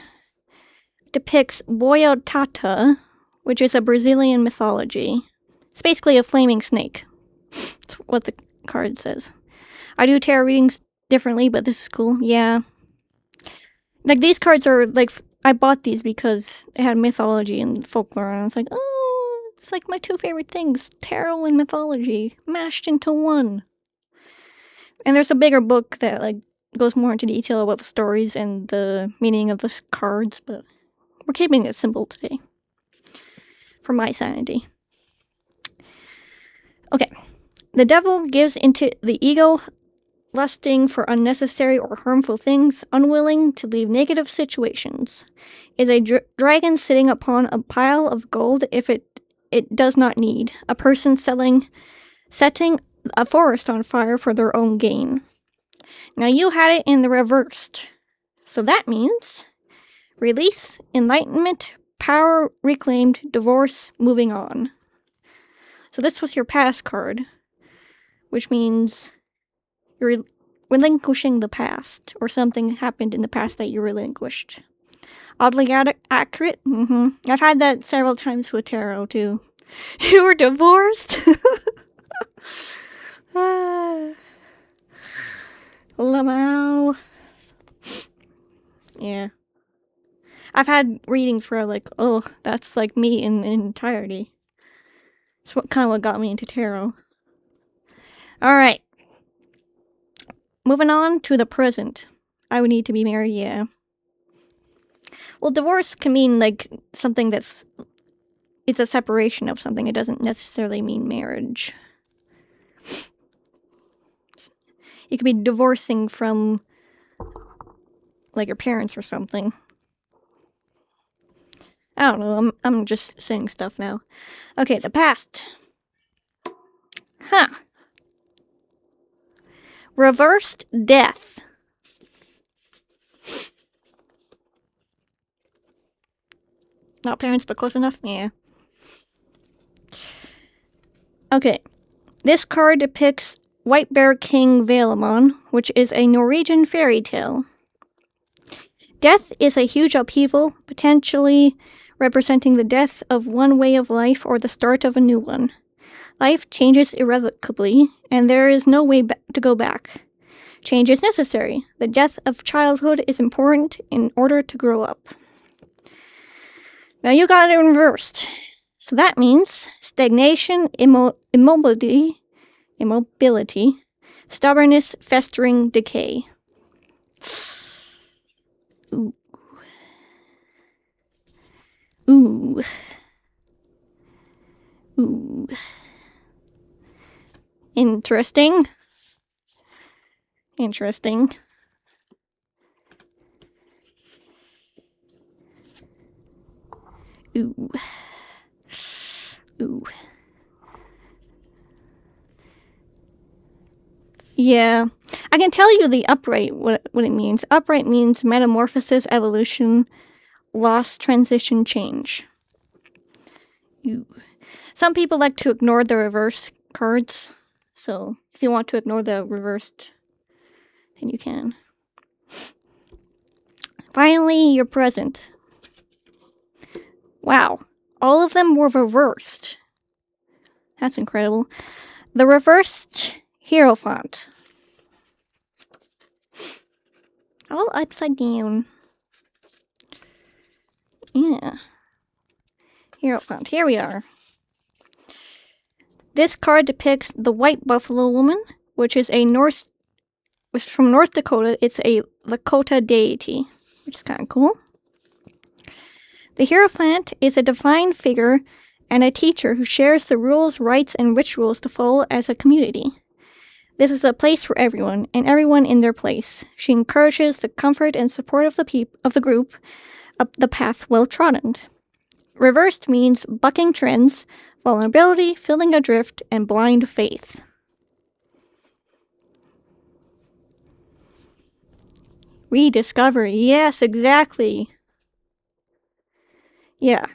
depicts Boiotata, which is a Brazilian mythology. It's basically a flaming snake. That's what the card says. I do tarot readings differently, but this is cool. Yeah. Like, these cards are, like, I bought these because they had mythology and folklore, and I was like, oh, it's like my 2 favorite things, tarot and mythology, mashed into one. And there's a bigger book that, like, goes more into detail about the stories and the meaning of the cards, but we're keeping it simple today. For my sanity. Okay. The devil gives into the ego, lusting for unnecessary or harmful things, unwilling to leave negative situations. Is a dragon sitting upon a pile of gold if it does not need. A person setting a forest on fire for their own gain. Now you had it in the reversed. So that means release, enlightenment, power reclaimed, divorce, moving on. So this was your past card, which means you're relinquishing the past, or something happened in the past that you relinquished. Oddly accurate? I've had that several times with tarot, too. You were divorced? Lamau. Yeah. I've had readings where, like, oh, that's like me in entirety. It's what got me into tarot. Alright. Moving on to the present. I would need to be married, yeah. Well, divorce can mean, like, something that's... It's a separation of something. It doesn't necessarily mean marriage. You could be divorcing from, like, your parents or something. I don't know. I'm just saying stuff now. Okay, the past. Huh. Reversed death. Not parents, but close enough? Yeah. Okay. This card depicts White Bear King Valemon, which is a Norwegian fairy tale. Death is a huge upheaval, potentially representing the death of one way of life or the start of a new one. Life changes irrevocably, and there is no way to go back. Change is necessary. The death of childhood is important in order to grow up. Now you got it reversed. So that means stagnation, immobility, stubbornness, festering, decay. Ooh. Ooh. Ooh. Interesting. Interesting. Ooh. Ooh. Yeah. I can tell you the upright, what it means. Upright means metamorphosis, evolution, loss, transition, change. Ooh. Some people like to ignore the reverse cards. So if you want to ignore the reversed, then you can. Finally, you're present. Wow. All of them were reversed. That's incredible. The reversed Hierophant. All upside down. Yeah. Hierophant. Here we are. This card depicts the White Buffalo Woman, which is from North Dakota. It's a Lakota deity, which is kind of cool. The Hierophant is a divine figure and a teacher who shares the rules, rites, and rituals to follow as a community. This is a place for everyone, and everyone in their place. She encourages the comfort and support of the group up the path well trodden. Reversed means bucking trends, vulnerability, feeling adrift, and blind faith. Rediscovery. Yes, exactly. Yeah.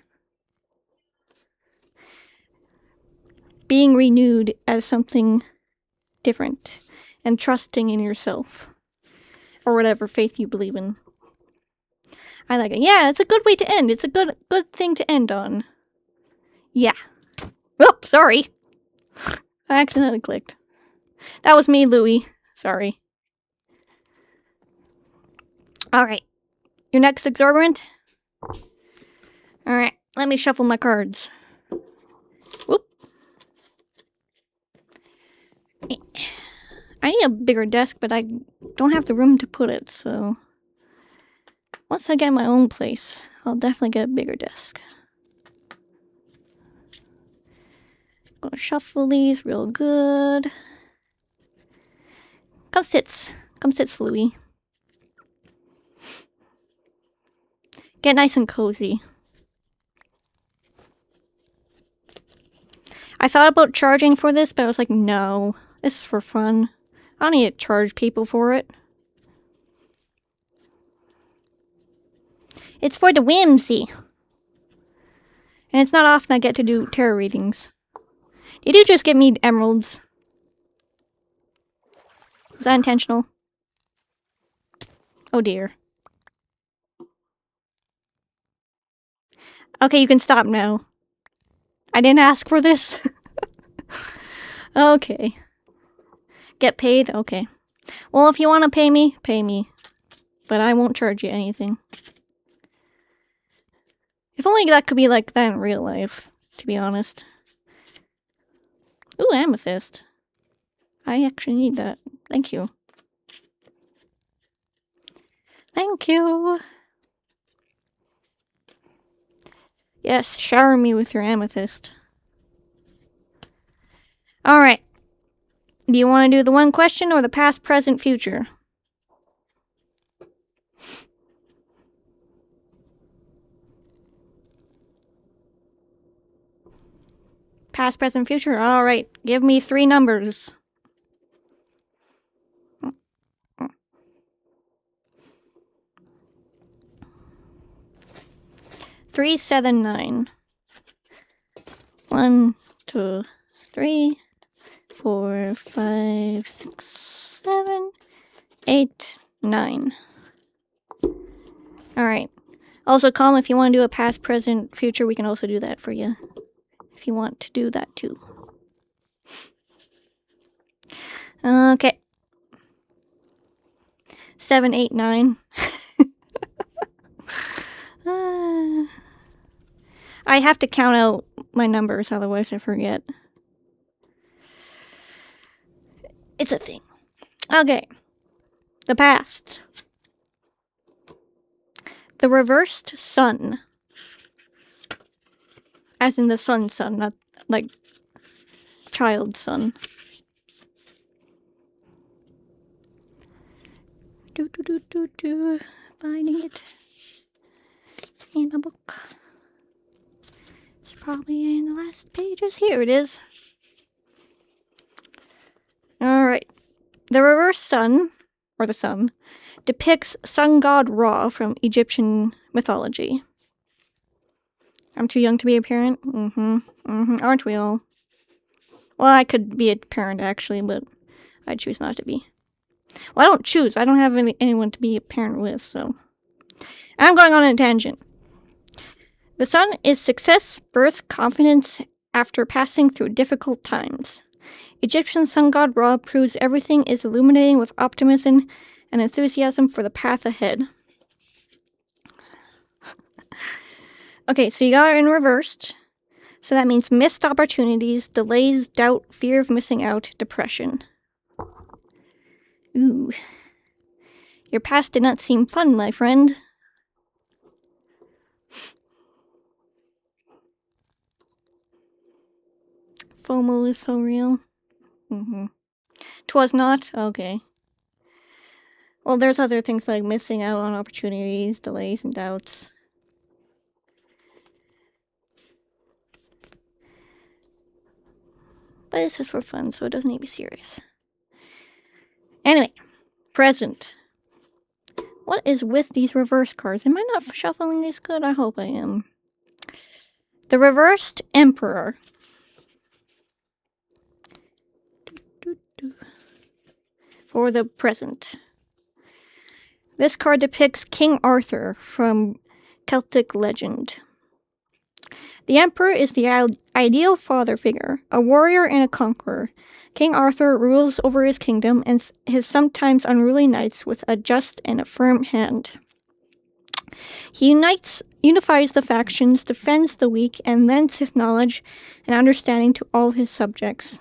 Being renewed as something different and trusting in yourself or whatever faith you believe in. I like it. Yeah, it's a good way to end. It's a good thing to end on. Yeah. Oh, sorry. I accidentally clicked. That was me, Louie. Sorry. Alright. Your next exorbitant? Alright, let me shuffle my cards. Whoop. I need a bigger desk, but I don't have the room to put it, so... Once I get my own place, I'll definitely get a bigger desk. I'm gonna shuffle these real good. Come sit, Louie. Get nice and cozy. I thought about charging for this, but I was like, no. This is for fun. I don't need to charge people for it. It's for the whimsy. And it's not often I get to do tarot readings. Did you just give me emeralds? Was that intentional? Oh dear. Okay, you can stop now. I didn't ask for this. Okay. Get paid? Okay. Well, if you want to pay me, pay me. But I won't charge you anything. If only that could be like that in real life, to be honest. Ooh, amethyst. I actually need that. Thank you. Thank you. Yes, shower me with your amethyst. Alright. Do you want to do the one question or the past, present, future? Past, present, future? Alright, give me 3 numbers. 379. 1, 2, 3, 4, 5, 6, 7, 8, 9. Alright. Also, Calm, if you want to do a past, present, future, we can also do that for you. If you want to do that too. Okay. 7, 8, 9. I have to count out my numbers, otherwise I forget. It's a thing. Okay. The past. The reversed sun. As in the sun's son, not like child's son. Finding it in a book. It's probably in the last pages. Here it is. Alright. The reversed sun, or the sun, depicts sun god Ra from Egyptian mythology. I'm too young to be a parent? Aren't we all? Well, I could be a parent, actually, but I choose not to be. Well, I don't choose. I don't have anyone to be a parent with, so... I'm going on a tangent. The sun is success, birth, confidence after passing through difficult times. Egyptian sun god Ra proves everything is illuminating with optimism and enthusiasm for the path ahead. Okay, so you got it in reversed. So that means missed opportunities, delays, doubt, fear of missing out, depression. Ooh. Your past did not seem fun, my friend. FOMO is so real. 'Twas not? Okay. Well, there's other things like missing out on opportunities, delays, and doubts. But this is for fun, so it doesn't need to be serious. Anyway, present. What is with these reverse cards? Am I not shuffling these good? I hope I am. The reversed Emperor. For the present. This card depicts King Arthur from Celtic legend. The Emperor is the ideal father figure, a warrior and a conqueror. King Arthur rules over his kingdom and his sometimes unruly knights with a just and a firm hand. He unifies the factions, defends the weak, and lends his knowledge and understanding to all his subjects.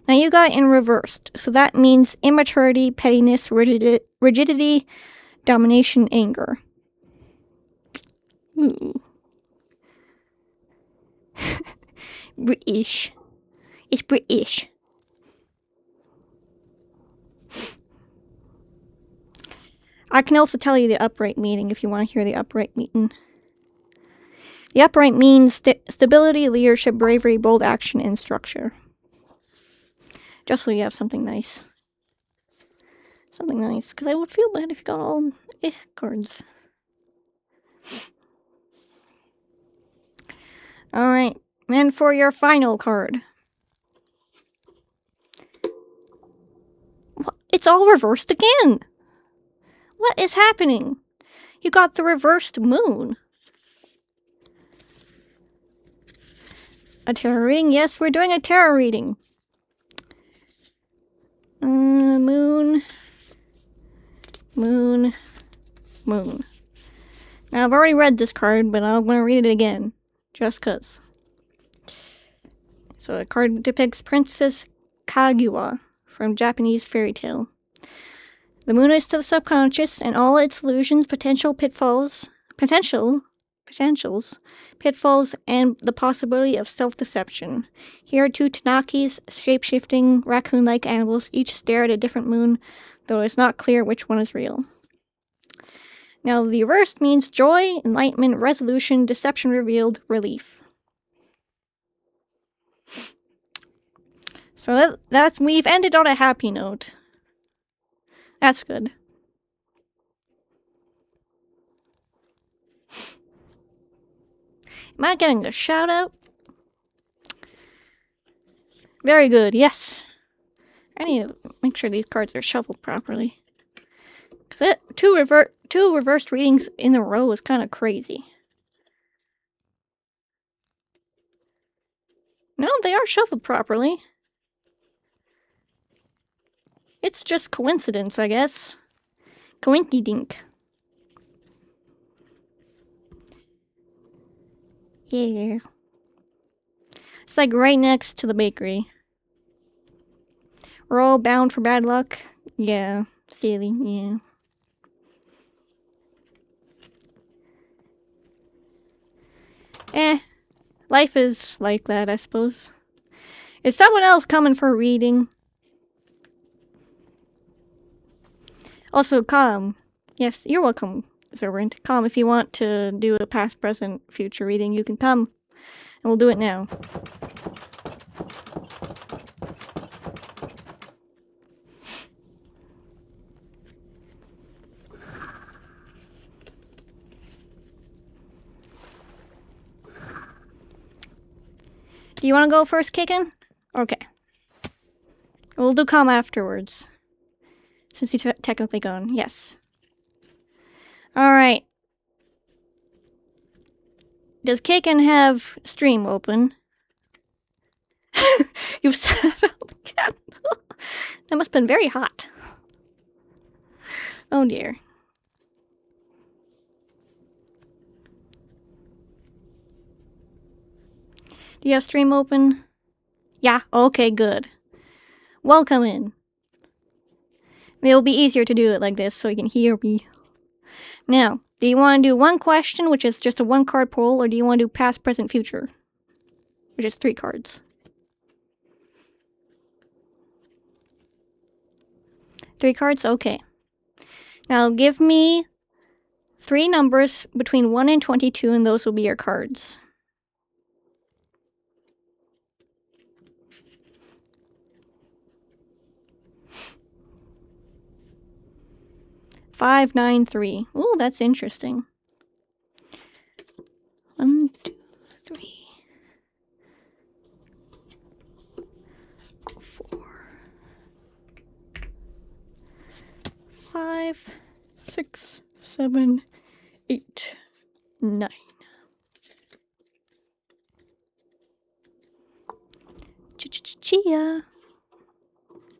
Now you got it in reversed, so that means immaturity, pettiness, rigidity, domination, anger. Ooh. British. It's British. I can also tell you the upright meaning if you want to hear the upright meaning. The upright means stability, leadership, bravery, bold action, and structure. Just so you have something nice. Something nice, because I would feel bad if you got all cards. Alright, and for your final card. It's all reversed again! What is happening? You got the reversed moon. A tarot reading? Yes, we're doing a tarot reading. Moon. Moon. Moon. Now, I've already read this card, but I'm going to read it again. Just cuz. So, the card depicts Princess Kaguya from Japanese fairy tale. The moon is to the subconscious and all its illusions, potentials, pitfalls, and the possibility of self-deception. Here are 2 Tanakis, shape-shifting, raccoon-like animals, each stare at a different moon, though it's not clear which one is real. Now, the reverse means joy, enlightenment, resolution, deception revealed, relief. So we've ended on a happy note. That's good. Am I getting a shout out? Very good, yes. I need to make sure these cards are shuffled properly. Because two reversed readings in a row is kind of crazy. No, they are shuffled properly. It's just coincidence, I guess. Coinky-dink. Yeah. It's like right next to the bakery. We're all bound for bad luck. Yeah, silly, yeah. Life is like that, I suppose. Is someone else coming for a reading? Also, Calm. Yes, you're welcome, Servant. Calm, if you want to do a past, present, future reading, you can come. And we'll do it now. Do you want to go first, Kaken? Okay. We'll do Calm afterwards. Since he's technically gone, yes. Alright. Does Kaken have stream open? You've set it up again. That must have been very hot. Oh dear. Do you have stream open? Yeah, okay, good. Welcome in. It'll be easier to do it like this so you can hear me. Now, do you want to do one question, which is just a one-card poll, or do you want to do past, present, future? Which is 3 cards. 3 cards? Okay. Now give me 3 numbers between 1 and 22, and those will be your cards. Five, 9, 3. Ooh, that's interesting. 1, 2, 3, 4, 5, 6, 7, 8, 9. Chia.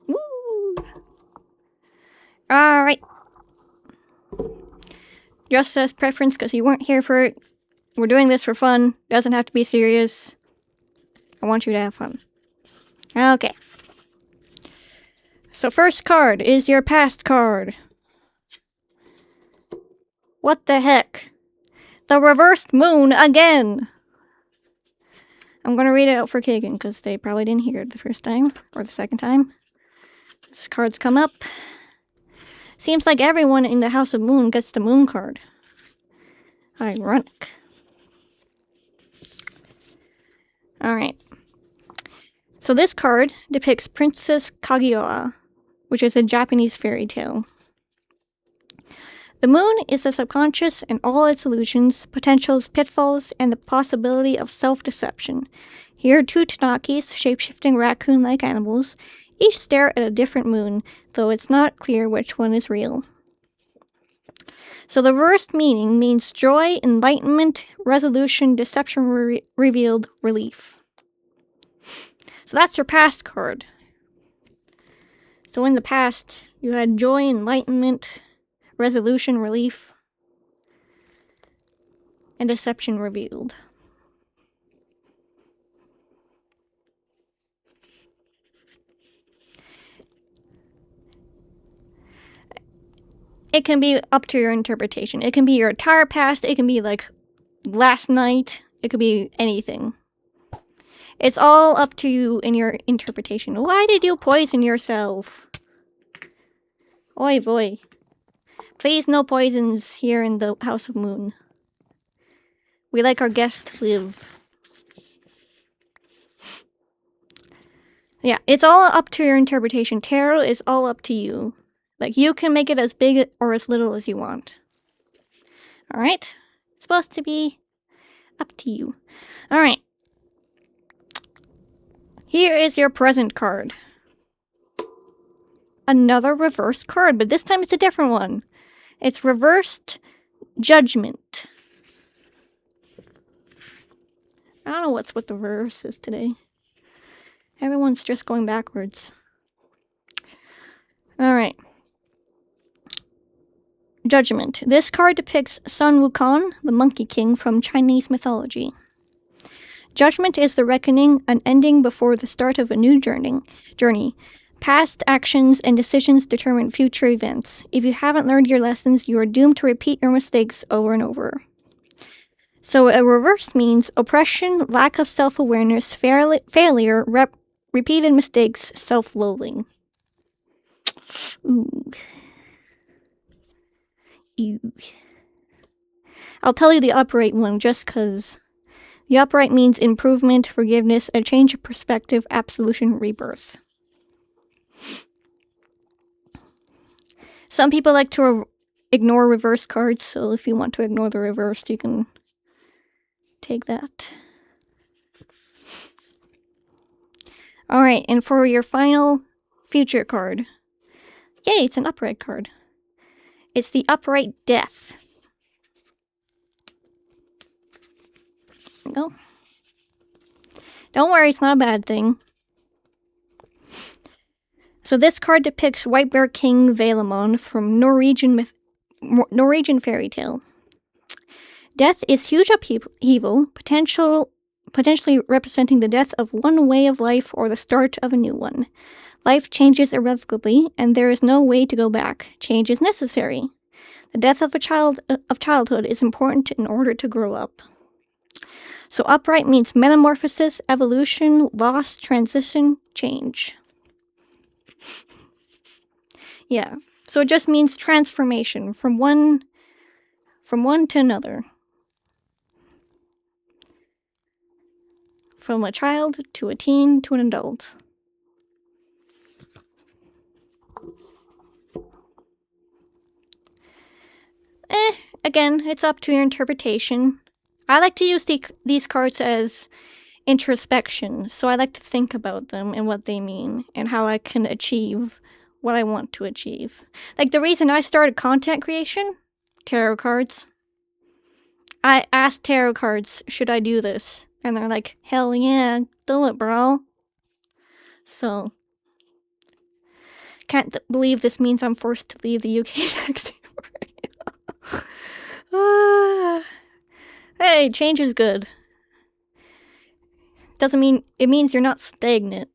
Woo! Alright. Just as preference, because you weren't here for it. We're doing this for fun. Doesn't have to be serious. I want you to have fun. Okay. So first card is your past card. What the heck? The reversed moon again! I'm gonna read it out for Kagan, because they probably didn't hear it the first time, or the second time. This card's come up. Seems like everyone in the House of Moon gets the moon card. Ironic. Alright. So this card depicts Princess Kaguya, which is a Japanese fairy tale. The moon is the subconscious and all its illusions, potentials, pitfalls, and the possibility of self-deception. Here, 2 Tanakis, shape-shifting raccoon-like animals, each stare at a different moon, though it's not clear which one is real. So the reversed meaning means joy, enlightenment, resolution, deception revealed, relief. So that's your past card. So in the past, you had joy, enlightenment, resolution, relief, and deception revealed. It can be up to your interpretation. It can be your entire past, it can be like last night, it could be anything. It's all up to you in your interpretation. Why did you poison yourself? Oy vey. Please, no poisons here in the House of Moon. We like our guests to live. Yeah, it's all up to your interpretation. Tarot is all up to you. Like, you can make it as big or as little as you want. Alright? It's supposed to be up to you. Alright. Here is your present card. Another reversed card, but this time it's a different one. It's reversed judgment. I don't know what's with the reverses today. Everyone's just going backwards. Alright. Judgment. This card depicts Sun Wukong, the Monkey King from Chinese mythology. Judgment is the reckoning, an ending before the start of a new journey. Past actions and decisions determine future events. If you haven't learned your lessons, you are doomed to repeat your mistakes over and over. So a reverse means oppression, lack of self-awareness, failure, repeated mistakes, self-loathing. Ooh. Ew. I'll tell you the upright one just because. The upright means improvement, forgiveness, a change of perspective, absolution, rebirth. Some people like to ignore reverse cards, so if you want to ignore the reverse, you can take that. Alright, and for your final future card. Yay, it's an upright card. It's the upright death. There we go. Don't worry, it's not a bad thing. So this card depicts White Bear King Valamon from Norwegian fairy tale. Death is huge upheaval, potentially representing the death of one way of life or the start of a new one. Life changes irrevocably, and there is no way to go back. Change is necessary. The death of childhood is important in order to grow up. So upright means metamorphosis, evolution, loss, transition, change. Yeah, so it just means transformation from one to another. From a child to a teen to an adult. Again, it's up to your interpretation. I like to use these cards as introspection, so I like to think about them and what they mean, and how I can achieve what I want to achieve. Like, the reason I started content creation? Tarot cards. I asked tarot cards, should I do this? And they're like, hell yeah, do it, bro. So, can't believe this means I'm forced to leave the UK next year. Hey, change is good. Doesn't mean, it means you're not stagnant.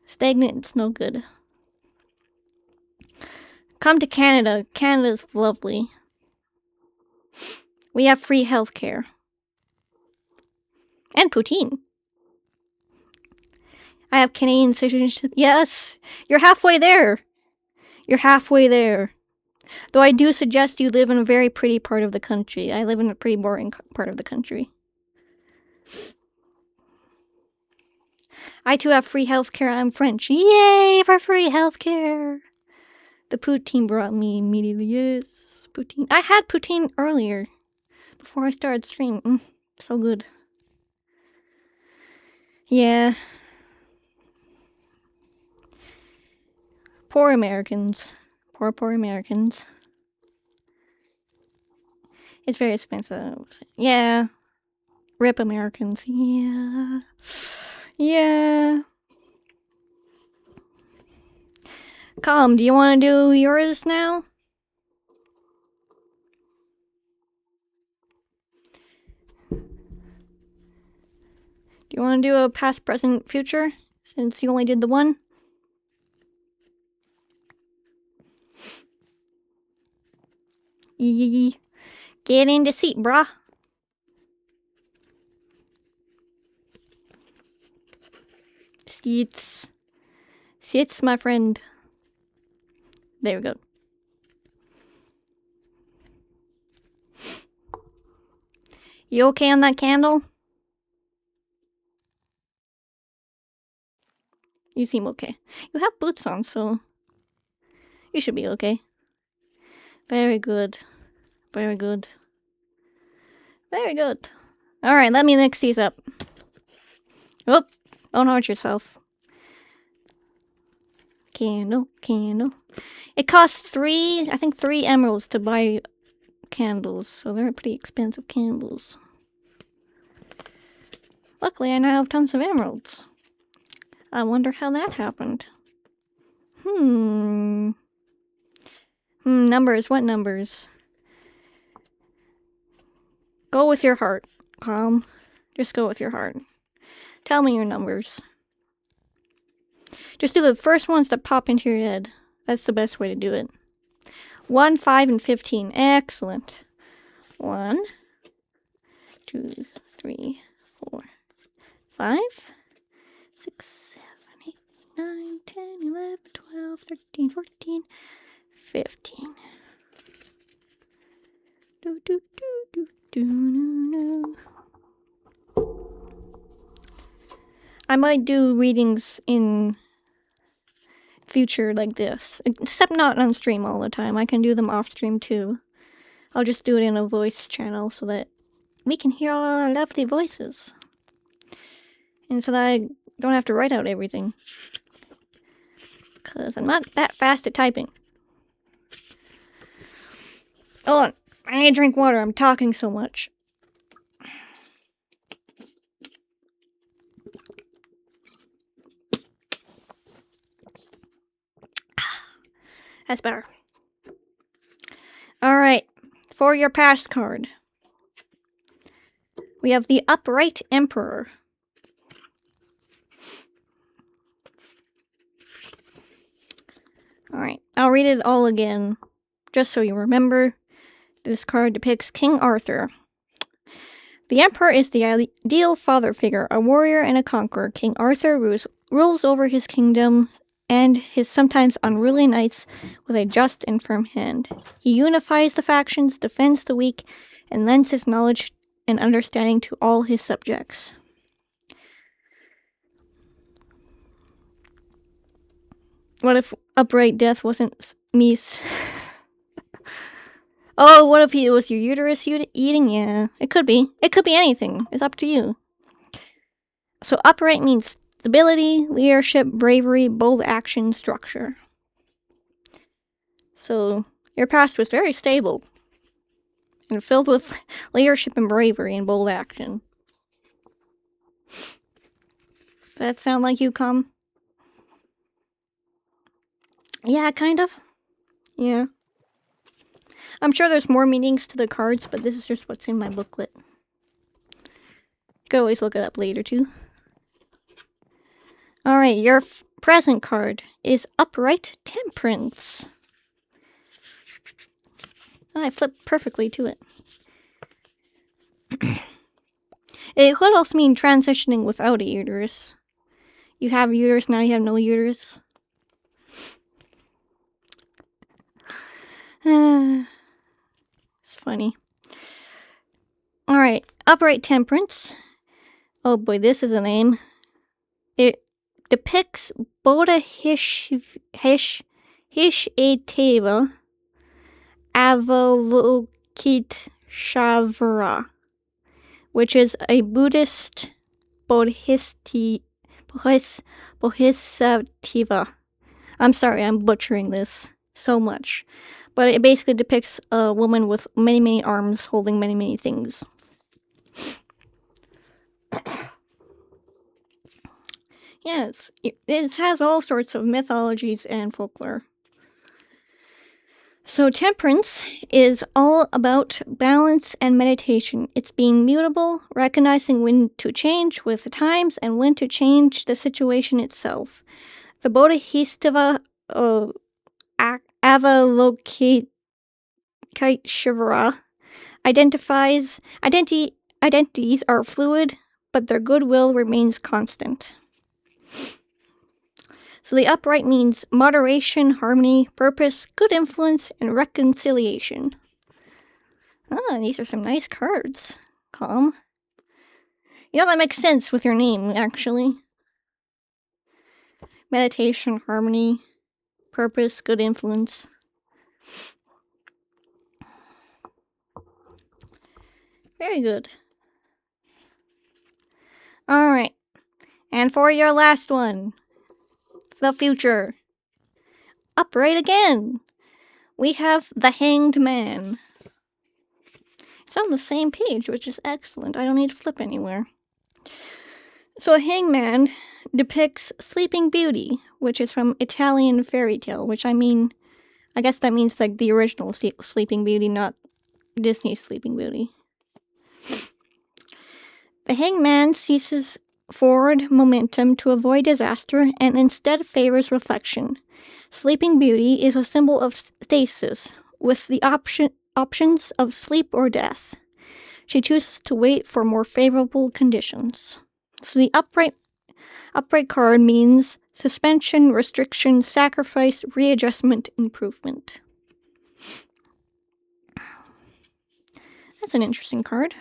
Stagnant's no good. Come to Canada. Canada's lovely. We have free healthcare. And poutine. I have Canadian citizenship. Yes! You're halfway there! You're halfway there. Though I do suggest you live in a very pretty part of the country. I live in a pretty boring part of the country. I too have free healthcare. I'm French. Yay for free healthcare! The poutine brought me immediately. Yes, poutine. I had poutine earlier, before I started streaming. So good. Yeah. Poor Americans. Poor Americans. It's very expensive. Yeah. Rip Americans. Yeah. Yeah. Calm, do you want to do yours now? Do you want to do a past, present, future? Since you only did the one? Yee. Get in the seat, brah. Seats. Seats, my friend. There we go. You okay on that candle? You seem okay. You have boots on, so you should be okay. Very good. Very good. Very good. Alright, let me mix these up. Oh, don't hurt yourself. Candle, candle. It costs three emeralds to buy candles, so they're pretty expensive candles. Luckily, I now have tons of emeralds. I wonder how that happened. Numbers, what numbers? Go with your heart, Calm. Just go with your heart. Tell me your numbers. Just do the first ones that pop into your head. That's the best way to do it. 1, 5, and 15. Excellent. 1, 2, 3, 4, 5, 6, 7, 8, 9, 10, 11, 12, 13, 14, 15. Do, do, do, do, do, do, do. I might do readings in future like this, except not on stream all the time. I can do them off stream too. I'll just do it in a voice channel so that we can hear all our lovely voices. And so that I don't have to write out everything. Because I'm not that fast at typing. Hold on. I need to drink water. I'm talking so much. That's better. Alright. For your past card, we have the Upright Emperor. Alright. I'll read it all again, just so you remember. This card depicts King Arthur. The Emperor is the ideal father figure, a warrior and a conqueror. King Arthur rules over his kingdom and his sometimes unruly knights with a just and firm hand. He unifies the factions, defends the weak, and lends his knowledge and understanding to all his subjects. What if Upright Death wasn't Mies? Oh, what if it was your uterus eating? Yeah, it could be. It could be anything. It's up to you. So upright means stability, leadership, bravery, bold action, structure. So your past was very stable and filled with leadership and bravery and bold action. Does that sound like you, Calm? Yeah, kind of. Yeah. I'm sure there's more meanings to the cards, but this is just what's in my booklet. You could always look it up later, too. Alright, your present card is Upright Temperance. Oh, I flipped perfectly to it. It could also mean transitioning without a uterus. You have a uterus, now you have no uterus. It's funny. Alright, Upright Temperance. Oh boy, this is a name. It depicts Bodhisattva Avalokiteshvara, which is a Buddhist Bodhisattva. I'm sorry, I'm butchering this so much. But it basically depicts a woman with many, many arms holding many, many things. Yes, it has all sorts of mythologies and folklore. So temperance is all about balance and meditation. It's being mutable, recognizing when to change with the times and when to change the situation itself. The Bodhisattva Avalokiteshvara identities are fluid, but their goodwill remains constant. So the upright means moderation, harmony, purpose, good influence, and reconciliation. Ah, these are some nice cards. Calm. You know, that makes sense with your name, actually. meditation, harmony, purpose, good influence. Very good. Alright. And for your last one, the future. Upright again. We have the Hanged Man. It's on the same page, which is excellent. I don't need to flip anywhere. So a hangman depicts Sleeping Beauty, which is from Italian fairy tale, which I guess that means like the original Sleeping Beauty, not Disney's Sleeping Beauty. The hangman seizes forward momentum to avoid disaster and instead favors reflection. Sleeping Beauty is a symbol of stasis, with the options of sleep or death. She chooses to wait for more favorable conditions. So the upright card means suspension, restriction, sacrifice, readjustment, improvement. That's an interesting card.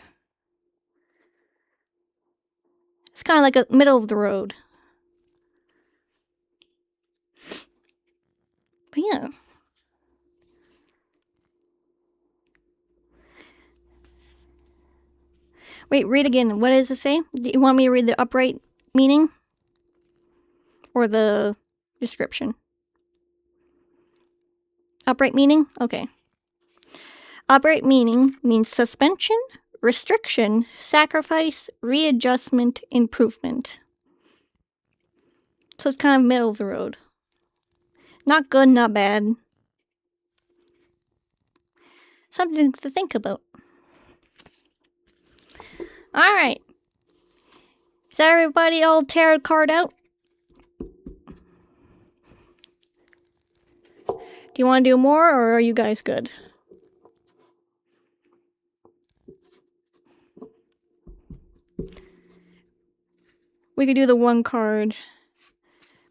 It's kind of like a middle of the road. But yeah. Wait, read again. What does it say? Do you want me to read the upright meaning? Or the description? Upright meaning? Okay. Upright meaning means suspension, restriction, sacrifice, readjustment, improvement. So it's kind of middle of the road. Not good, not bad. Something to think about. Alright. Is everybody all tarot card out? Do you want to do more, or are you guys good? We could do the one card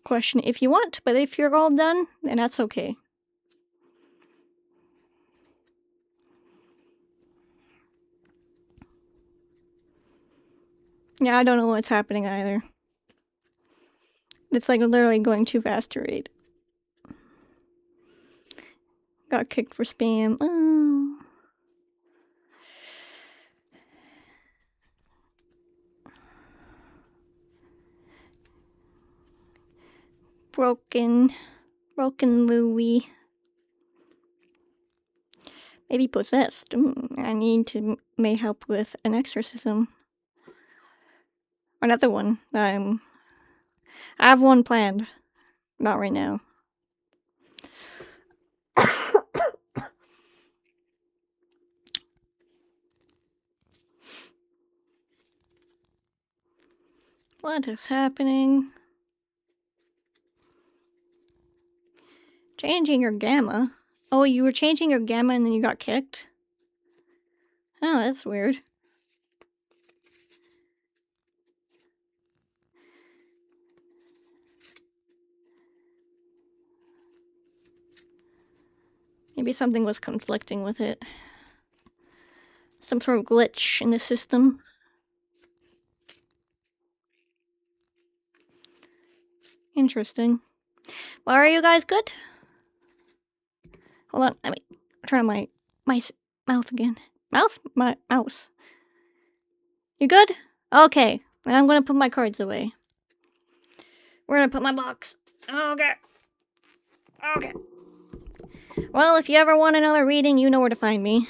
question if you want, but if you're all done, then that's okay. Yeah, I don't know what's happening either. It's like literally going too fast to read. Got kicked for spam. Oh. Broken Louie. Maybe possessed. I need to may help with an exorcism. Another one. I have one planned. Not right now. What is happening? Changing your gamma? Oh, you were changing your gamma and then you got kicked? Oh, that's weird. Maybe something was conflicting with it. Some sort of glitch in the system. Interesting. Well, are you guys good? Hold on, let me try my mouth again. My mouse. You good? Okay, and I'm gonna put my cards away. We're gonna put my box. Okay. Well, if you ever want another reading, you know where to find me.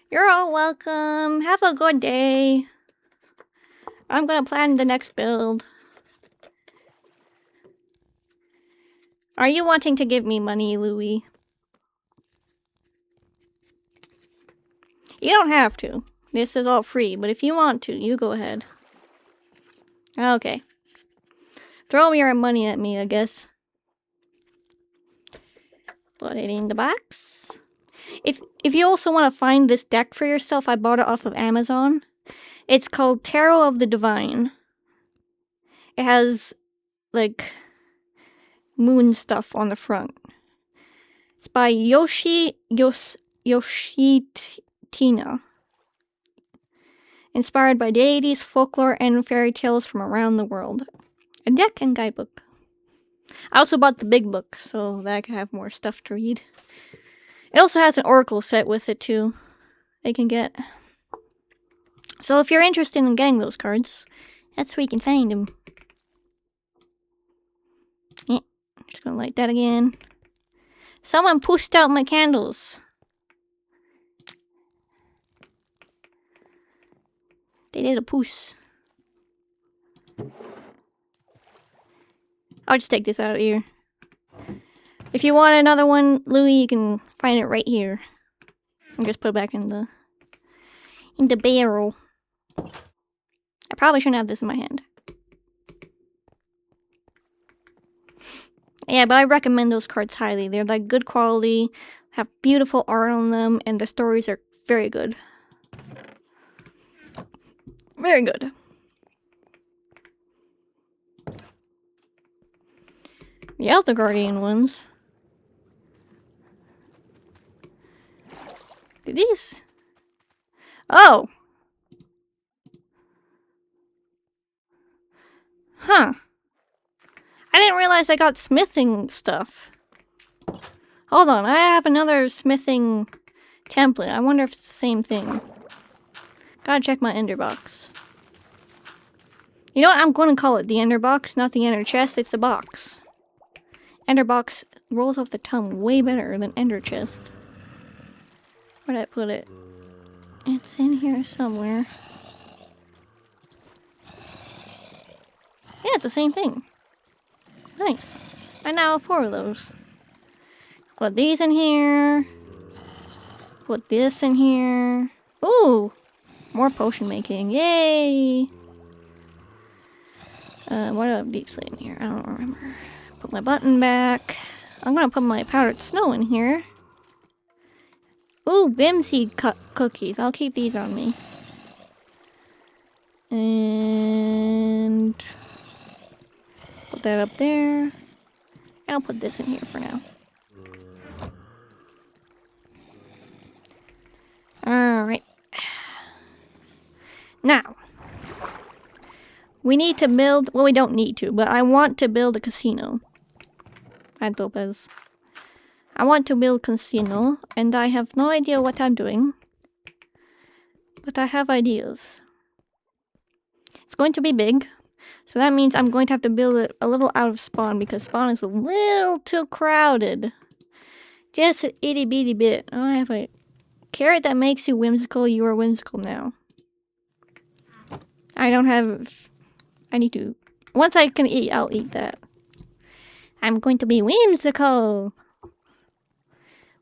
You're all welcome. Have a good day. I'm gonna plan the next build. Are you wanting to give me money, Louie? You don't have to. This is all free, but if you want to, you go ahead. Okay. Throw your money at me, I guess. Put it in the box. If you also want to find this deck for yourself, I bought it off of Amazon. It's called Tarot of the Divine. It has, like, moon stuff on the front. It's by Yoshitina. inspired by deities, folklore, and fairy tales from around the world. A deck and guidebook. I also bought the big book so that I could have more stuff to read. It also has an oracle set with it too. They can get. So if you're interested in getting those cards, that's where you can find them. Yeah, just gonna light that again. Someone pushed out my candles. They did a push. I'll just take this out of here. If you want another one, Louis, you can find it right here. And just put it back in the barrel. I probably shouldn't have this in my hand. Yeah, but I recommend those cards highly. They're like good quality, have beautiful art on them, and the stories are very good. Very good. The Elder Guardian ones. These? Oh! Huh. I didn't realize I got smithing stuff. Hold on, I have another smithing template. I wonder if it's the same thing. Gotta check my ender box. You know what? I'm going to call it the ender box, not the ender chest. It's a box. Ender box rolls off the tongue way better than ender chest. Where'd I put it? It's in here somewhere. Yeah, it's the same thing. Nice. I now have 4 of those. Put these in here. Put this in here. Ooh! More potion making. Yay! What do I have deep slate in here? I don't remember. Put my button back. I'm gonna put my powdered snow in here. Ooh, Bimseed cookies. I'll keep these on me. And put that up there. And I'll put this in here for now. Alright. Now, we need to build, well, we don't need to, but I want to build a casino. At Lopez. I want to build a casino, and I have no idea what I'm doing. But I have ideas. It's going to be big, so that means I'm going to have to build it a little out of spawn, because spawn is a little too crowded. Just an itty bitty bit. Oh, I have a carrot that makes you whimsical. You are whimsical now. I don't have... I need to... Once I can eat, I'll eat that. I'm going to be whimsical!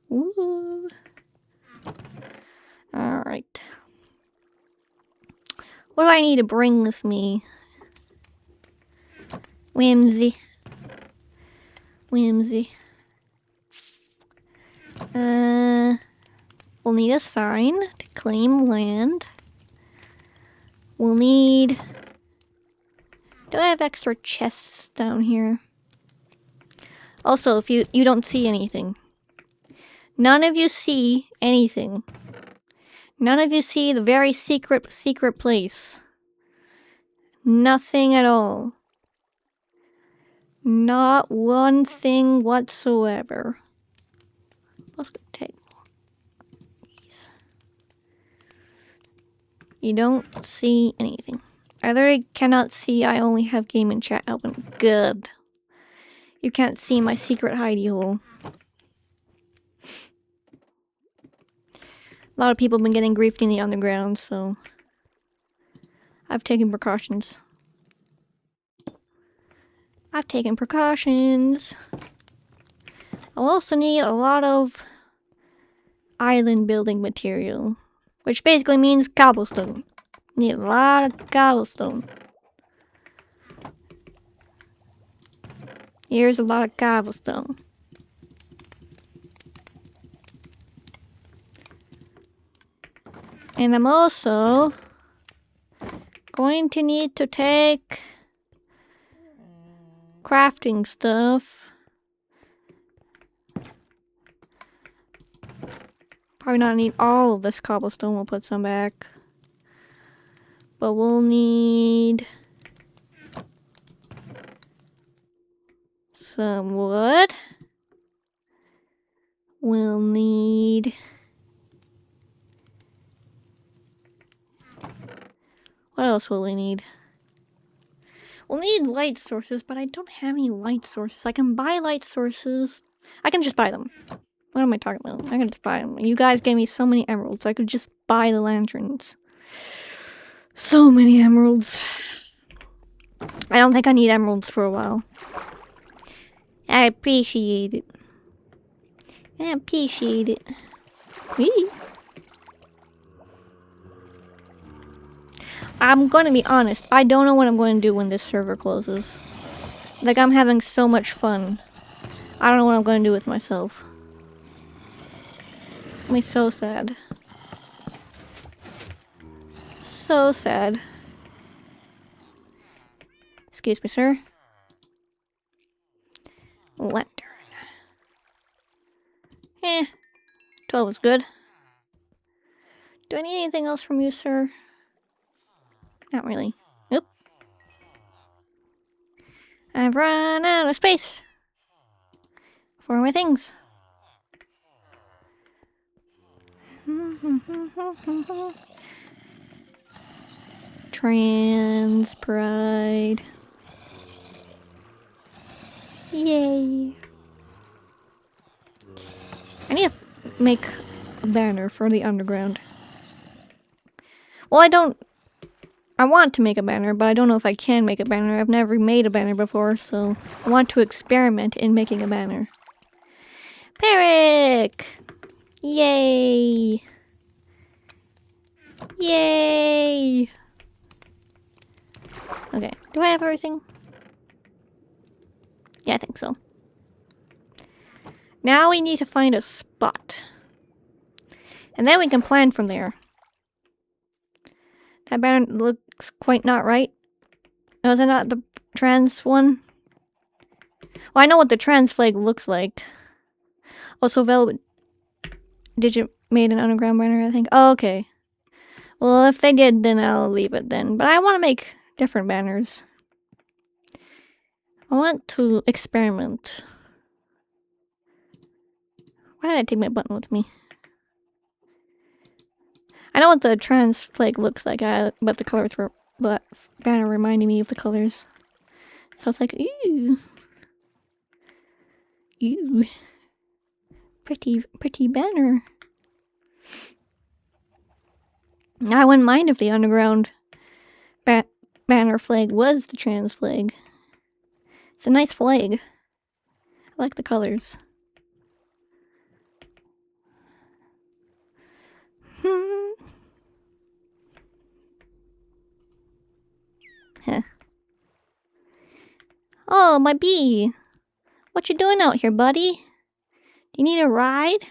Woo! Alright. What do I need to bring with me? Whimsy. Whimsy. We'll need a sign to claim land. We'll need... Do I have extra chests down here? Also, if you don't see anything. None of you see anything. None of you see the very secret place. Nothing at all. Not one thing whatsoever. Let's take these. You don't see anything. I literally cannot see. I only have game and chat open. Good. You can't see my secret hidey hole. A lot of people have been getting griefed in the underground, so I've taken precautions. I've taken precautions. I'll also need a lot of island building material, which basically means cobblestone. Need a lot of cobblestone. Here's a lot of cobblestone. And I'm also going to need to take crafting stuff. Probably not need all of this cobblestone. We'll put some back. But we'll need some wood. We'll need... What else will we need? We'll need light sources, but I don't have any light sources. I can buy light sources. I can just buy them. What am I talking about? I can just buy them. You guys gave me so many emeralds. I could just buy the lanterns. So many emeralds. I don't think I need emeralds for a while. I appreciate it. I appreciate it. Wee. I'm gonna be honest, I don't know what I'm going to do when this server closes. Like, I'm having so much fun. I don't know what I'm going to do with myself. It's gonna be so sad. So sad. Excuse me, sir. Lantern. 12 is good. Do I need anything else from you, sir? Not really. Nope. I've run out of space for my things. Trans pride. Yay. I need to make a banner for the underground. Well, I want to make a banner, but I don't know if I can make a banner. I've never made a banner before, so I want to experiment in making a banner. Peric! Yay! Yay! Okay, do I have everything? Yeah, I think so. Now we need to find a spot. And then we can plan from there. That banner looks quite not right. Was it not the trans one? Well, I know what the trans flag looks like. Also, Velvet Digit made an underground banner, I think. Oh, okay. Well, if they did, then I'll leave it then. But I want to make different banners. I want to experiment. Why did I take my button with me? I know what the trans flag looks like, but the colors were... But banner reminded me of the colors. So it's like, ooh. Ooh. Pretty banner. I wouldn't mind if the underground banner flag was the trans flag. It's a nice flag. I like the colors. Huh. Oh, my bee. What you doing out here, buddy? Do you need a ride? Do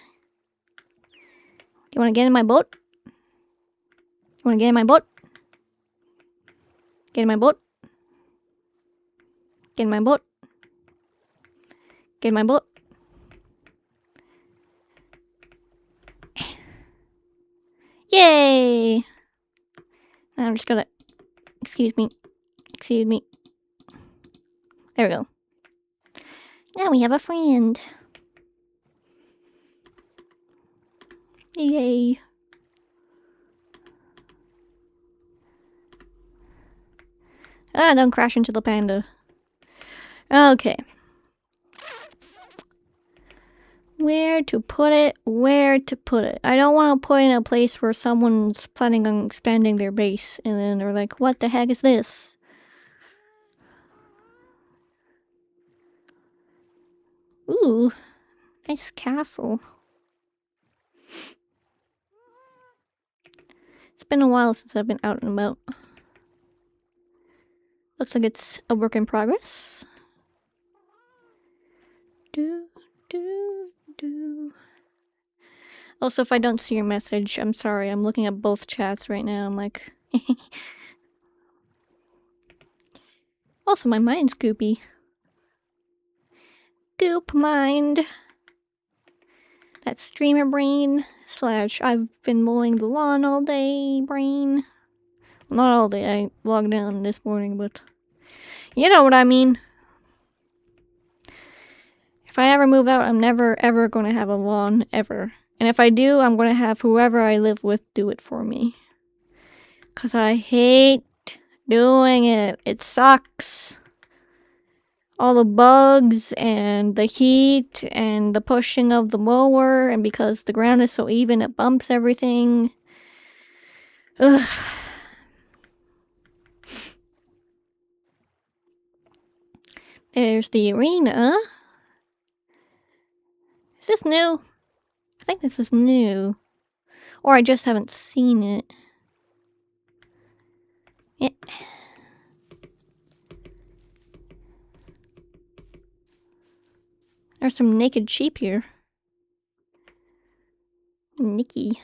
you want to get in my boat? You want to get in my boat? Get in my boat? Get in my boat? Get in my boat? Yay! I'm just gonna... Excuse me. Excuse me. There we go. Now we have a friend. Yay. Ah, don't crash into the panda. Okay. Where to put it? Where to put it? I don't want to put it in a place where someone's planning on expanding their base and then they're like, what the heck is this? Ooh, nice castle. It's been a while since I've been out and about. Looks like it's a work in progress. Also, if I don't see your message, I'm sorry. I'm looking at both chats right now. I'm like... Also, my mind's goopy. Goop mind. That streamer brain / I've been mowing the lawn all day brain. Not all day. I logged in this morning, but you know what I mean. If I ever move out, I'm never ever gonna have a lawn ever. And if I do, I'm gonna have whoever I live with do it for me. 'Cause I hate doing it. It sucks. All the bugs and the heat and the pushing of the mower, and because the ground is so even, it bumps everything. Ugh. There's the arena. Is this new? I think this is new. Or I just haven't seen it. Yeah. There's some naked sheep here. Nikki.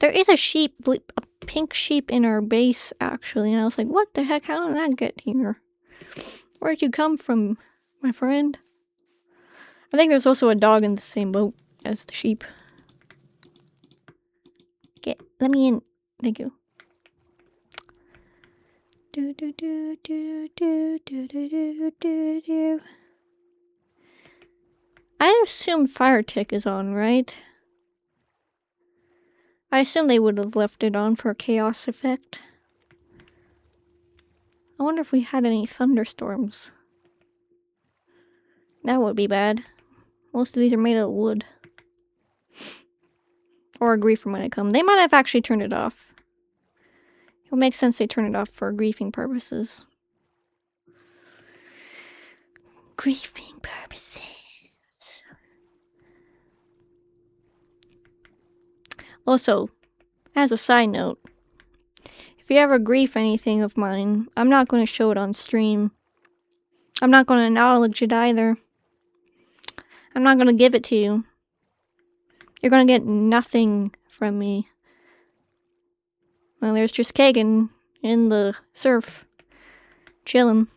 There is a sheep, a pink sheep in our base, actually. And I was like, what the heck? How did that get here? Where'd you come from, my friend? I think there's also a dog in the same boat as the sheep. Let me in. Thank you. Do do do do do do do do do do. I assume fire tick is on, right? I assume they would have left it on for a chaos effect. I wonder if we had any thunderstorms. That would be bad. Most of these are made out of wood. Or a griefer might have come. They might have actually turned it off. It would make sense they turn it off for griefing purposes. Griefing purposes. Also, as a side note, if you ever grief anything of mine, I'm not going to show it on stream. I'm not going to acknowledge it either. I'm not going to give it to you. You're going to get nothing from me. Well, there's just Kagan in the surf, chilling.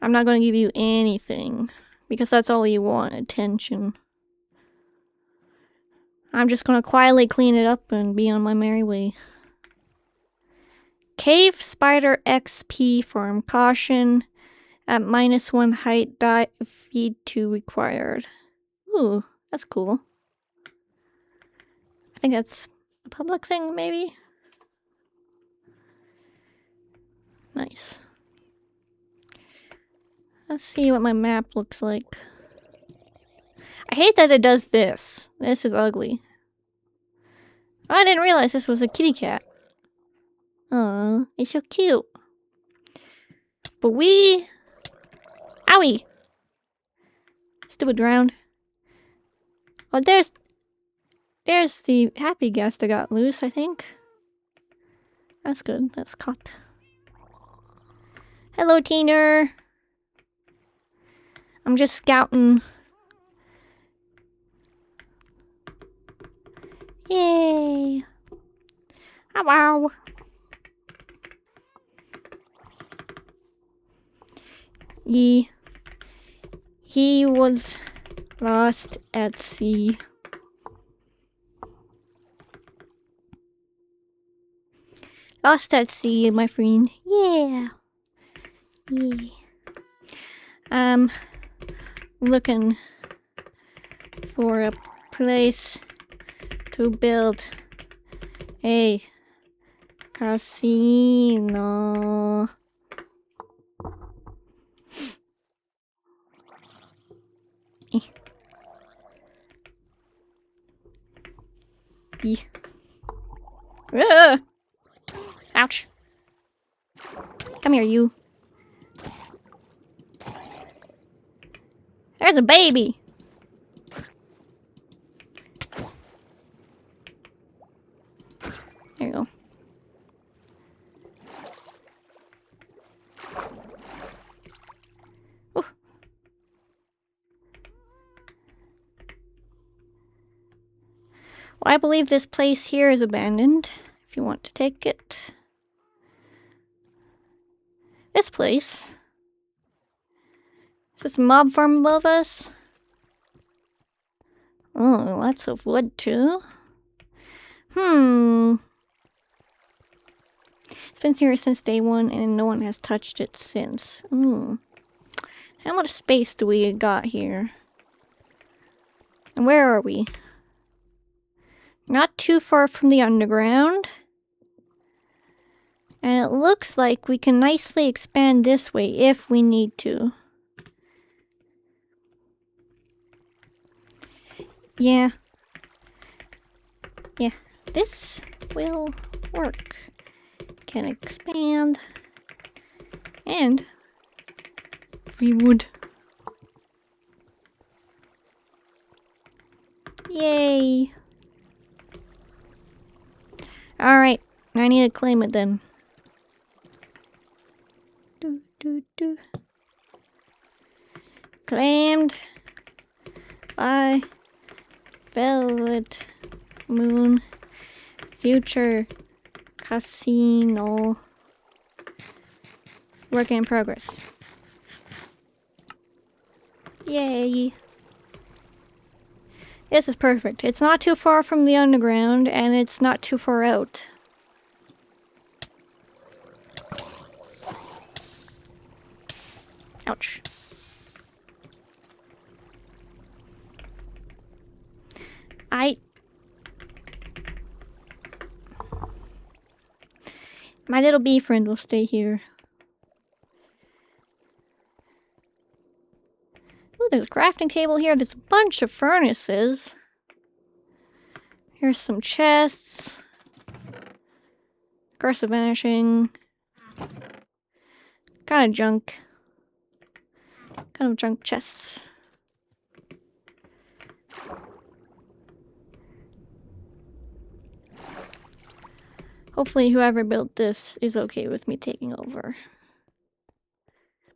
I'm not going to give you anything, because that's all you want, attention. I'm just going to quietly clean it up and be on my merry way. Cave Spider XP farm. Caution. At -1 height, die feed 2 required. Ooh, that's cool. I think that's a public thing, maybe? Nice. Let's see what my map looks like. I hate that it does this. This is ugly. Oh, I didn't realize this was a kitty cat. Aw, it's so cute. But we... Owie! Stupid drowned. Well, there's the happy guest that got loose, I think. That's good. That's caught. Hello, Teener. I'm just scouting. Yay! Oh, wow. He was lost at sea. Lost at sea, my friend. Yeah. Yeah. I'm looking for a place to build a casino. Ouch. Come here, you. There's a baby. There you go. Ooh. Well, I believe this place here is abandoned, if you want to take it. This place. Is this a mob farm above us? Oh, lots of wood too. It's been here since day one and no one has touched it since. How much space do we got here? And where are we? Not too far from the underground. And it looks like we can nicely expand this way if we need to. Yeah. Yeah, this will work. Can expand. And free wood. Yay. Alright, I need to claim it then. Claimed by Velvet Moon Future Casino. Work in progress. Yay. This is perfect. It's not too far from the underground and it's not too far out. Ouch. My little bee friend will stay here. Ooh, there's a crafting table here. There's a bunch of furnaces. Here's some chests. Curse of Vanishing. Kind of junk. Kind of junk chests. Hopefully whoever built this is okay with me taking over.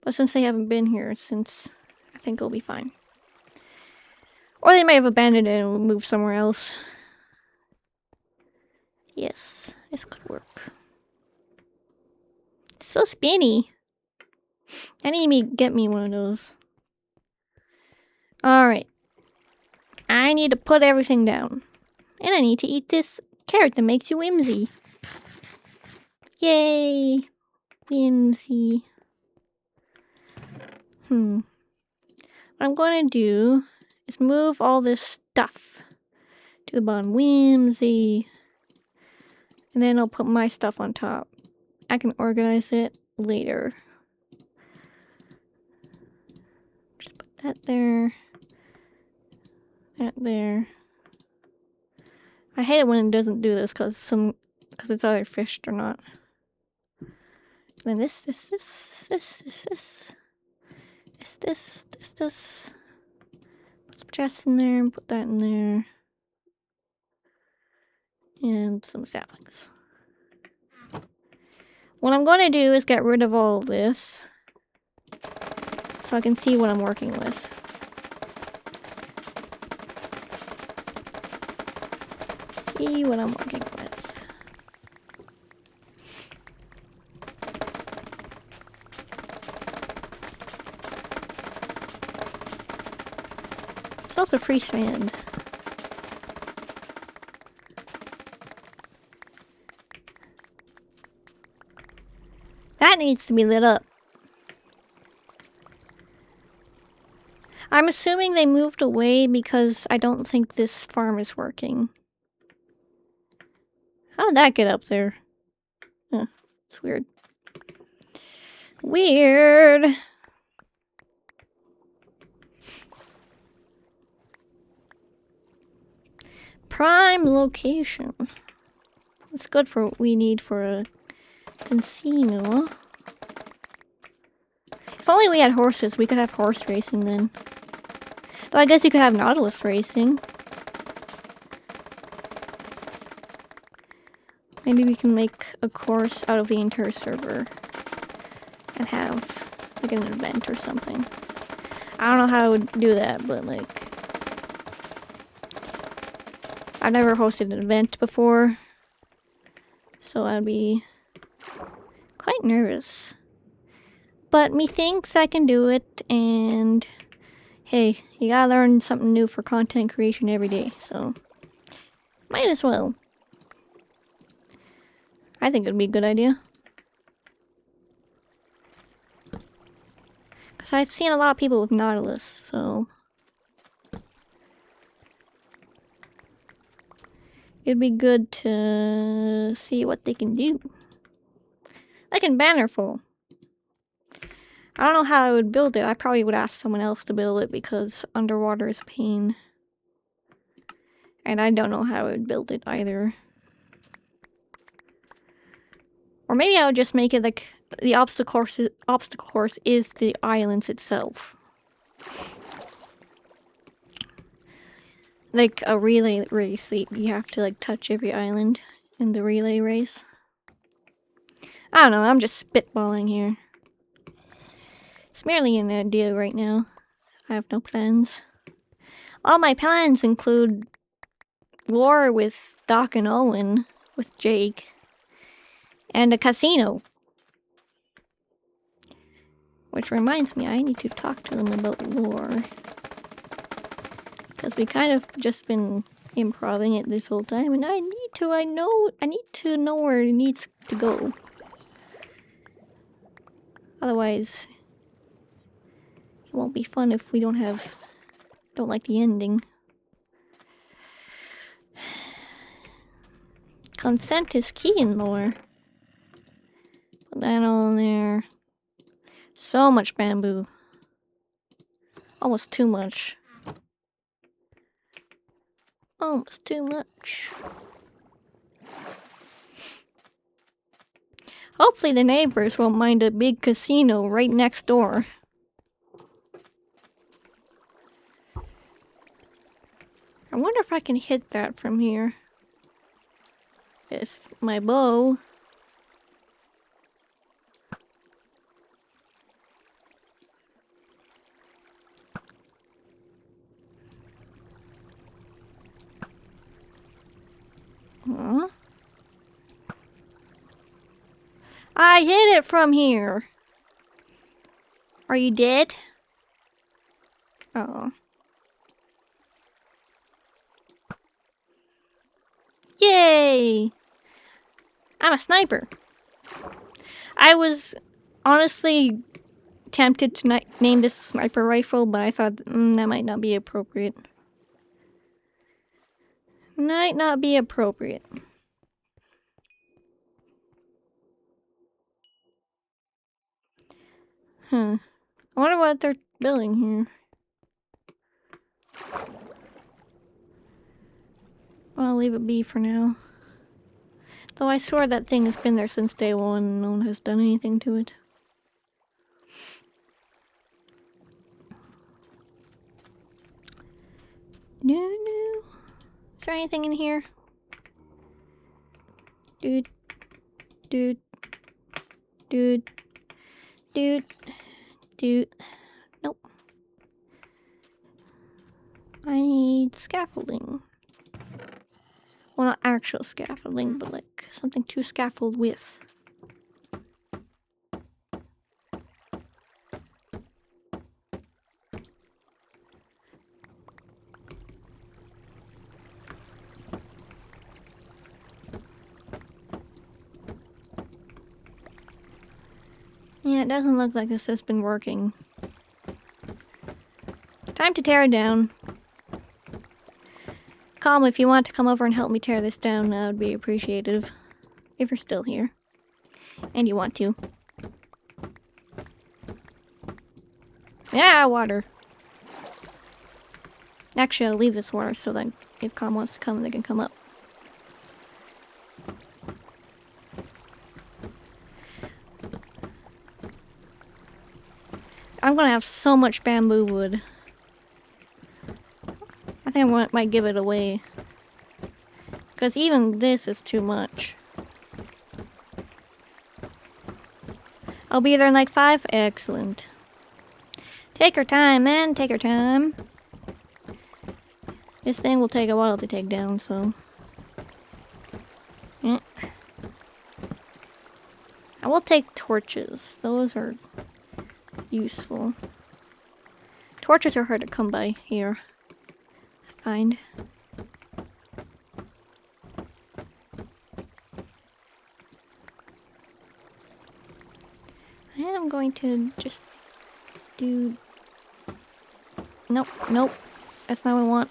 But since they haven't been here since, I think it'll be fine. Or they may have abandoned it and moved somewhere else. Yes, this could work. It's so spinny. I need to get me one of those. Alright. I need to put everything down. And I need to eat this carrot that makes you whimsy. Yay! Whimsy. What I'm going to do is move all this stuff to the bottom. Whimsy. And then I'll put my stuff on top. I can organize it later. Just put that there. That there. I hate it when it doesn't do this because it's either fished or not. And then this. Put some chests in there and put that in there. And some saplings. What I'm going to do is get rid of all of this so I can see what I'm working with. See what I'm working with. It's also free sand. That needs to be lit up. I'm assuming they moved away because I don't think this farm is working. How did that get up there? Huh, it's weird. Weird! Prime location. It's good for what we need for a casino. If only we had horses, we could have horse racing then. Though I guess you could have Nautilus racing. Maybe we can make a course out of the entire server and have like an event or something. I don't know how I would do that, but like I've never hosted an event before, so I'd be quite nervous. But methinks I can do it, and Hey, you gotta learn something new for content creation every day, so might as well. I think it'd be a good idea. Because I've seen a lot of people with Nautilus, so it'd be good to see what they can do. Like in Bannerful. I don't know how I would build it. I probably would ask someone else to build it because underwater is a pain. And I don't know how I would build it either. Or maybe I would just make it like the obstacle course is the islands itself. Like a relay race, you have to like touch every island in the relay race. I don't know, I'm just spitballing here. It's merely an idea right now. I have no plans. All my plans include war with Doc and Owen, with Jake, and a casino. Which reminds me, I need to talk to them about lore. Because we kind of just been improvising it this whole time, and I need to know where it needs to go. Otherwise, it won't be fun if we don't like the ending. Consent is key in lore. Put that on there. So much bamboo. Almost too much. Almost too much. Hopefully the neighbors won't mind a big casino right next door. I wonder if I can hit that from here. With my bow. Huh? I hit it from here. Are you dead? Oh. Yay! I'm a sniper. I was honestly tempted to name this a sniper rifle, but I thought that might not be appropriate. Might not be appropriate. Huh. I wonder what they're building here. Well, I'll leave it be for now. Though I swear that thing has been there since day one and no one has done anything to it. No. Is there anything in here? Dude. Nope. I need scaffolding. Well, not actual scaffolding, but like something to scaffold with. Yeah, it doesn't look like this has been working. Time to tear it down. Calm, if you want to come over and help me tear this down, that would be appreciative. If you're still here. And you want to. Yeah, water. Actually, I'll leave this water so that if Calm wants to come, they can come up. I'm gonna have so much bamboo wood. I think I might give it away. Because even this is too much. I'll be there in like 5? Excellent. Take your time, man. Take your time. This thing will take a while to take down, so... Yeah. I will take torches. Those are useful. Torches are hard to come by here, I find. I am going to just do... Nope, nope. That's not what I want.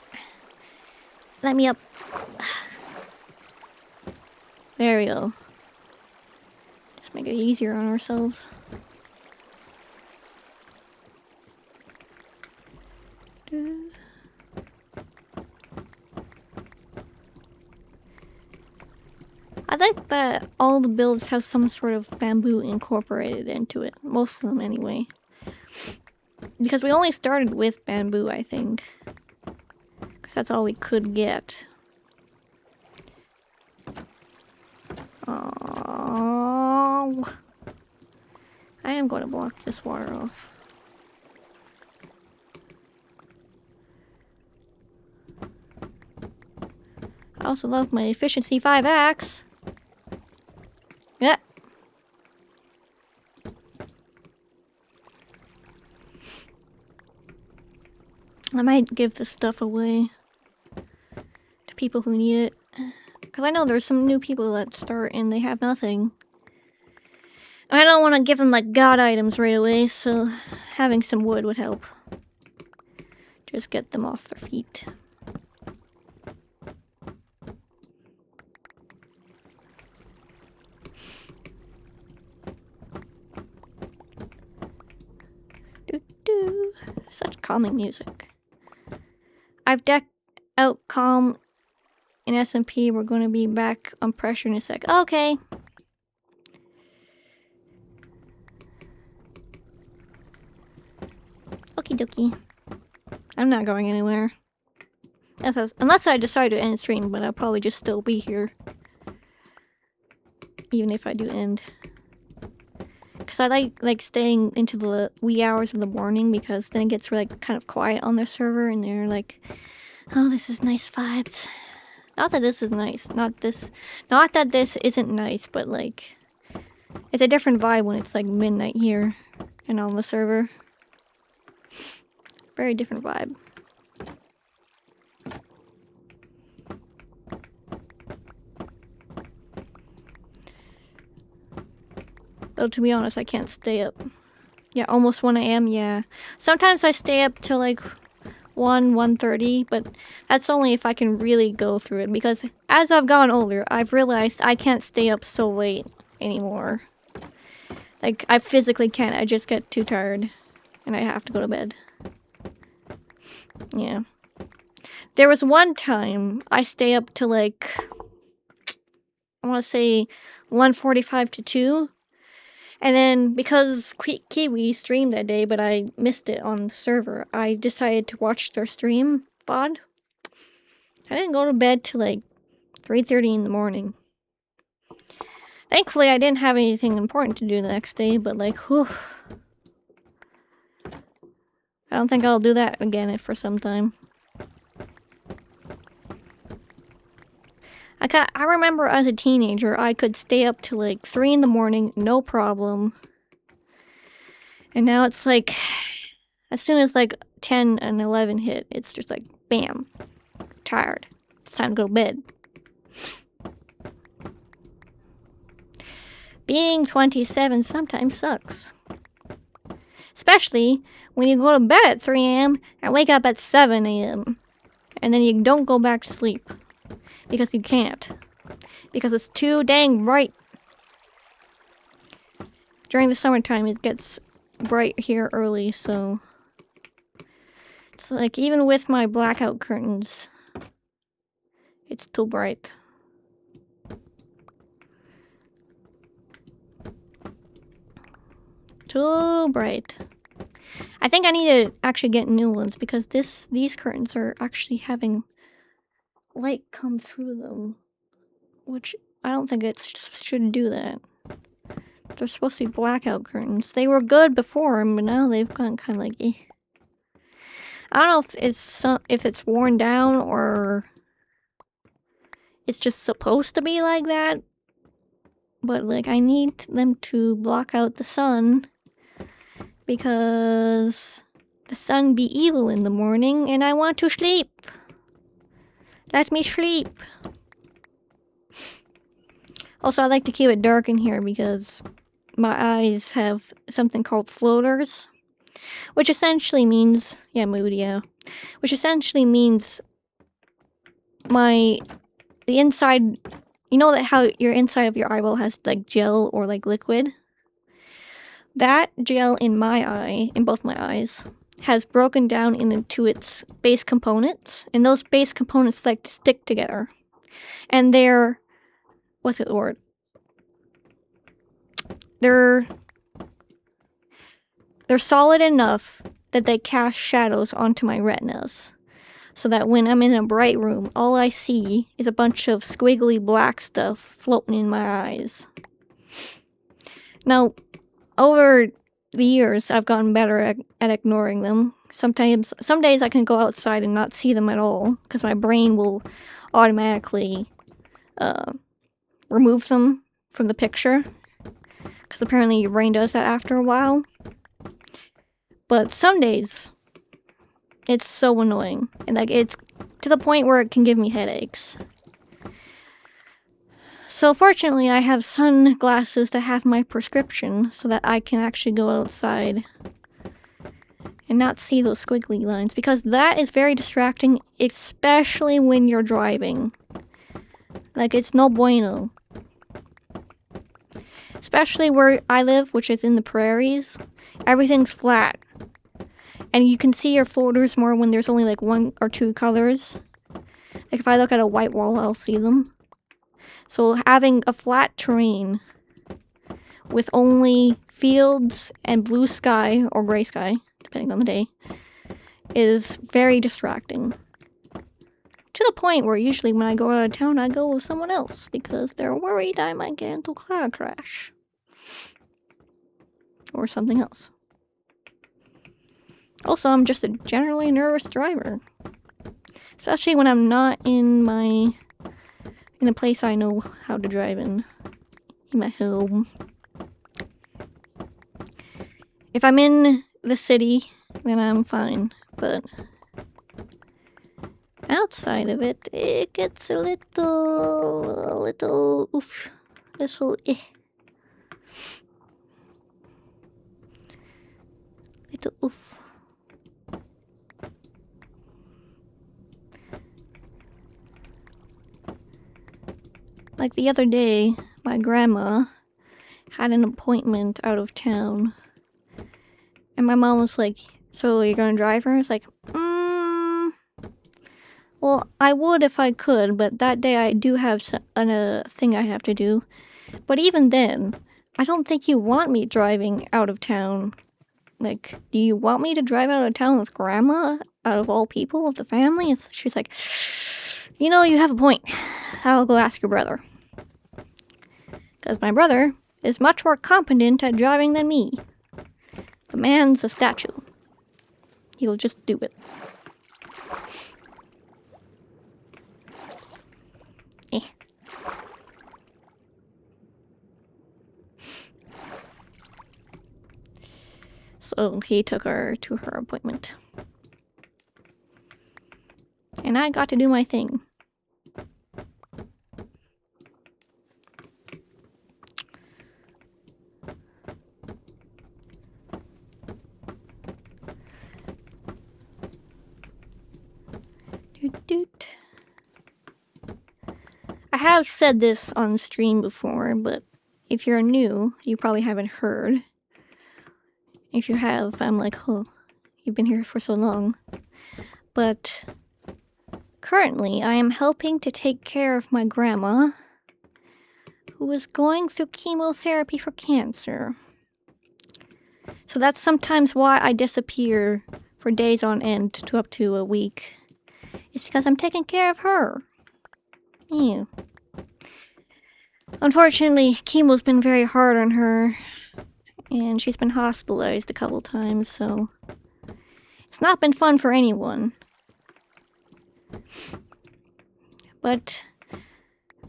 Let me up. There we go. Just make it easier on ourselves. I think that all the builds have some sort of bamboo incorporated into it. Most of them, anyway. Because we only started with bamboo, I think. Because that's all we could get. Oh, I am going to block this water off. I also love my efficiency 5 axe. Yeah. I might give this stuff away to people who need it. Because I know there's some new people that start and they have nothing. I don't want to give them like god items right away, so having some wood would help. Just get them off their feet. Doo-doo. Such calming music. I've decked out calm in SMP. We're going to be back on pressure in a sec. Okay. Okie dokie. I'm not going anywhere. Unless I decide to end stream, but I'll probably just still be here. Even if I do end. Because I like staying into the wee hours of the morning, because then it gets really kind of quiet on their server and they're like, oh, this is nice vibes. Not that this is nice. Not that this isn't nice, but like, it's a different vibe when it's like midnight here and on the server. Very different vibe. Though to be honest, I can't stay up. Yeah, almost 1 AM, yeah. Sometimes I stay up till like 1:30, but that's only if I can really go through it, because as I've gotten older, I've realized I can't stay up so late anymore. Like, I physically can't. I just get too tired and I have to go to bed. Yeah. There was one time I stay up till like, I want to say 1:45 to 2. And then, because Kiwi streamed that day, but I missed it on the server, I decided to watch their stream VOD. I didn't go to bed till like 3:30 in the morning. Thankfully, I didn't have anything important to do the next day, but like, whew. I don't think I'll do that again for some time. I remember as a teenager, I could stay up till like 3 in the morning, no problem. And now it's like, as soon as like 10 and 11 hit, it's just like, bam, tired. It's time to go to bed. Being 27 sometimes sucks. Especially when you go to bed at 3 AM and wake up at 7 AM. And then you don't go back to sleep. Because you can't. Because it's too dang bright. During the summertime, it gets bright here early, so... It's like, even with my blackout curtains, it's still bright. Too bright. I think I need to actually get new ones, because these curtains are actually having light come through them, which I don't think it should do that. They're supposed to be blackout curtains. They were good before, but now they've gone kind of like eh. I don't know if it's worn down or it's just supposed to be like that, but like I need them to block out the sun, because the sun be evil in the morning and I want to sleep. Let me sleep. Also, I like to keep it dark in here because my eyes have something called floaters, which essentially means, which essentially means the inside, you know that how your inside of your eyeball has like gel or like liquid? That gel in both my eyes, has broken down into its base components, and those base components like to stick together. And they're They're solid enough that they cast shadows onto my retinas. So that when I'm in a bright room, all I see is a bunch of squiggly black stuff floating in my eyes. Now, over the years, I've gotten better at ignoring them. Some days I can go outside and not see them at all, because my brain will automatically remove them from the picture. Because apparently your brain does that after a while. But some days, it's so annoying. And like, it's to the point where it can give me headaches. So fortunately, I have sunglasses that have my prescription so that I can actually go outside and not see those squiggly lines, because that is very distracting, especially when you're driving. Like, it's no bueno. Especially where I live, which is in the prairies, everything's flat. And you can see your floaters more when there's only like one or two colors. Like if I look at a white wall, I'll see them. So having a flat terrain with only fields and blue sky or gray sky, depending on the day, is very distracting. To the point where usually when I go out of town, I go with someone else because they're worried I might get into a car crash. Or something else. Also, I'm just a generally nervous driver. Especially when I'm not in a place I know how to drive in my home. If I'm in the city, then I'm fine. But outside of it, it gets a little oof. Little oof. Like the other day, my grandma had an appointment out of town. And my mom was like, so you're gonna drive her? It's like, well, I would if I could, but that day I do have a thing I have to do. But even then, I don't think you want me driving out of town. Like, do you want me to drive out of town with grandma, out of all people of the family? And she's like, you know, you have a point. I'll go ask your brother. Because my brother is much more competent at driving than me. The man's a statue. He'll just do it. So he took her to her appointment. And I got to do my thing. I have said this on stream before, but if you're new, you probably haven't heard. If you have, I'm like, oh, you've been here for so long. But currently, I am helping to take care of my grandma, who is going through chemotherapy for cancer. So that's sometimes why I disappear for days on end to up to a week. It's because I'm taking care of her. Yeah. Unfortunately, chemo's been very hard on her, and she's been hospitalized a couple times, so it's not been fun for anyone. But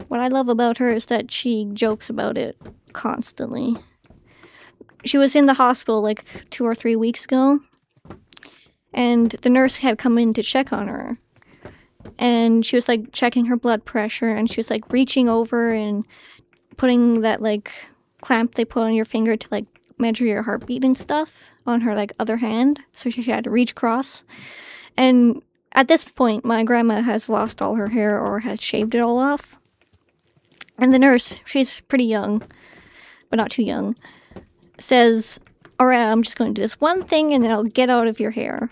what I love about her is that she jokes about it constantly. She was in the hospital like 2 or 3 weeks ago, and the nurse had come in to check on her. And she was like checking her blood pressure, and she was like reaching over and putting that like clamp they put on your finger to like measure your heartbeat and stuff on her like other hand. So she had to reach across. And at this point, my grandma has lost all her hair or has shaved it all off. And the nurse, she's pretty young, but not too young, says, "Alright, I'm just going to do this one thing and then I'll get out of your hair."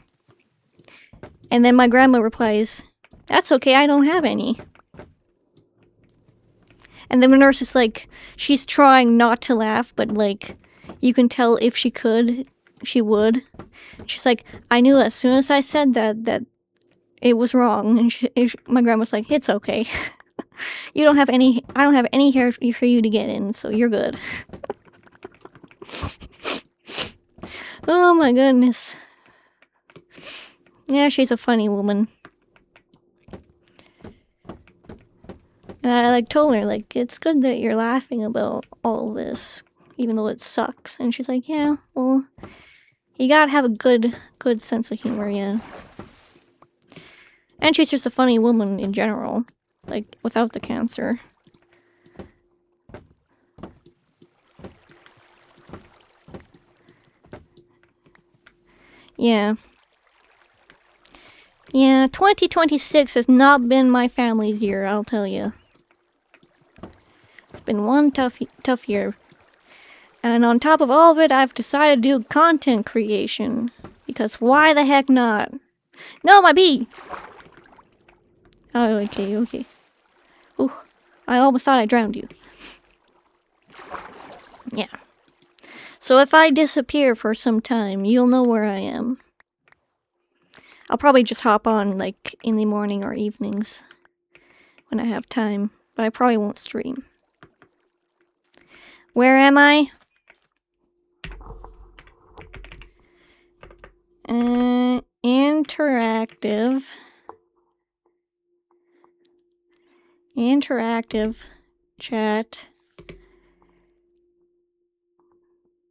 And then my grandma replies, "That's okay, I don't have any." And then the nurse is like, she's trying not to laugh, but like, you can tell if she could, she would. She's like, "I knew as soon as I said that it was wrong." And my grandma's like, "It's okay. I don't have any hair for you to get in, so you're good." Oh my goodness. Yeah, she's a funny woman. And I like told her, like, "It's good that you're laughing about all of this, even though it sucks." And she's like, "Yeah, well, you gotta have a good sense of humor, yeah." And she's just a funny woman in general, like, without the cancer. Yeah. Yeah, 2026 has not been my family's year, I'll tell you. It's been one tough year. And on top of all of it, I've decided to do content creation. Because why the heck not? No, my bee! Oh, okay. Ooh, I almost thought I drowned you. Yeah. So if I disappear for some time, you'll know where I am. I'll probably just hop on, like, in the morning or evenings. When I have time. But I probably won't stream. Where am I? Interactive chat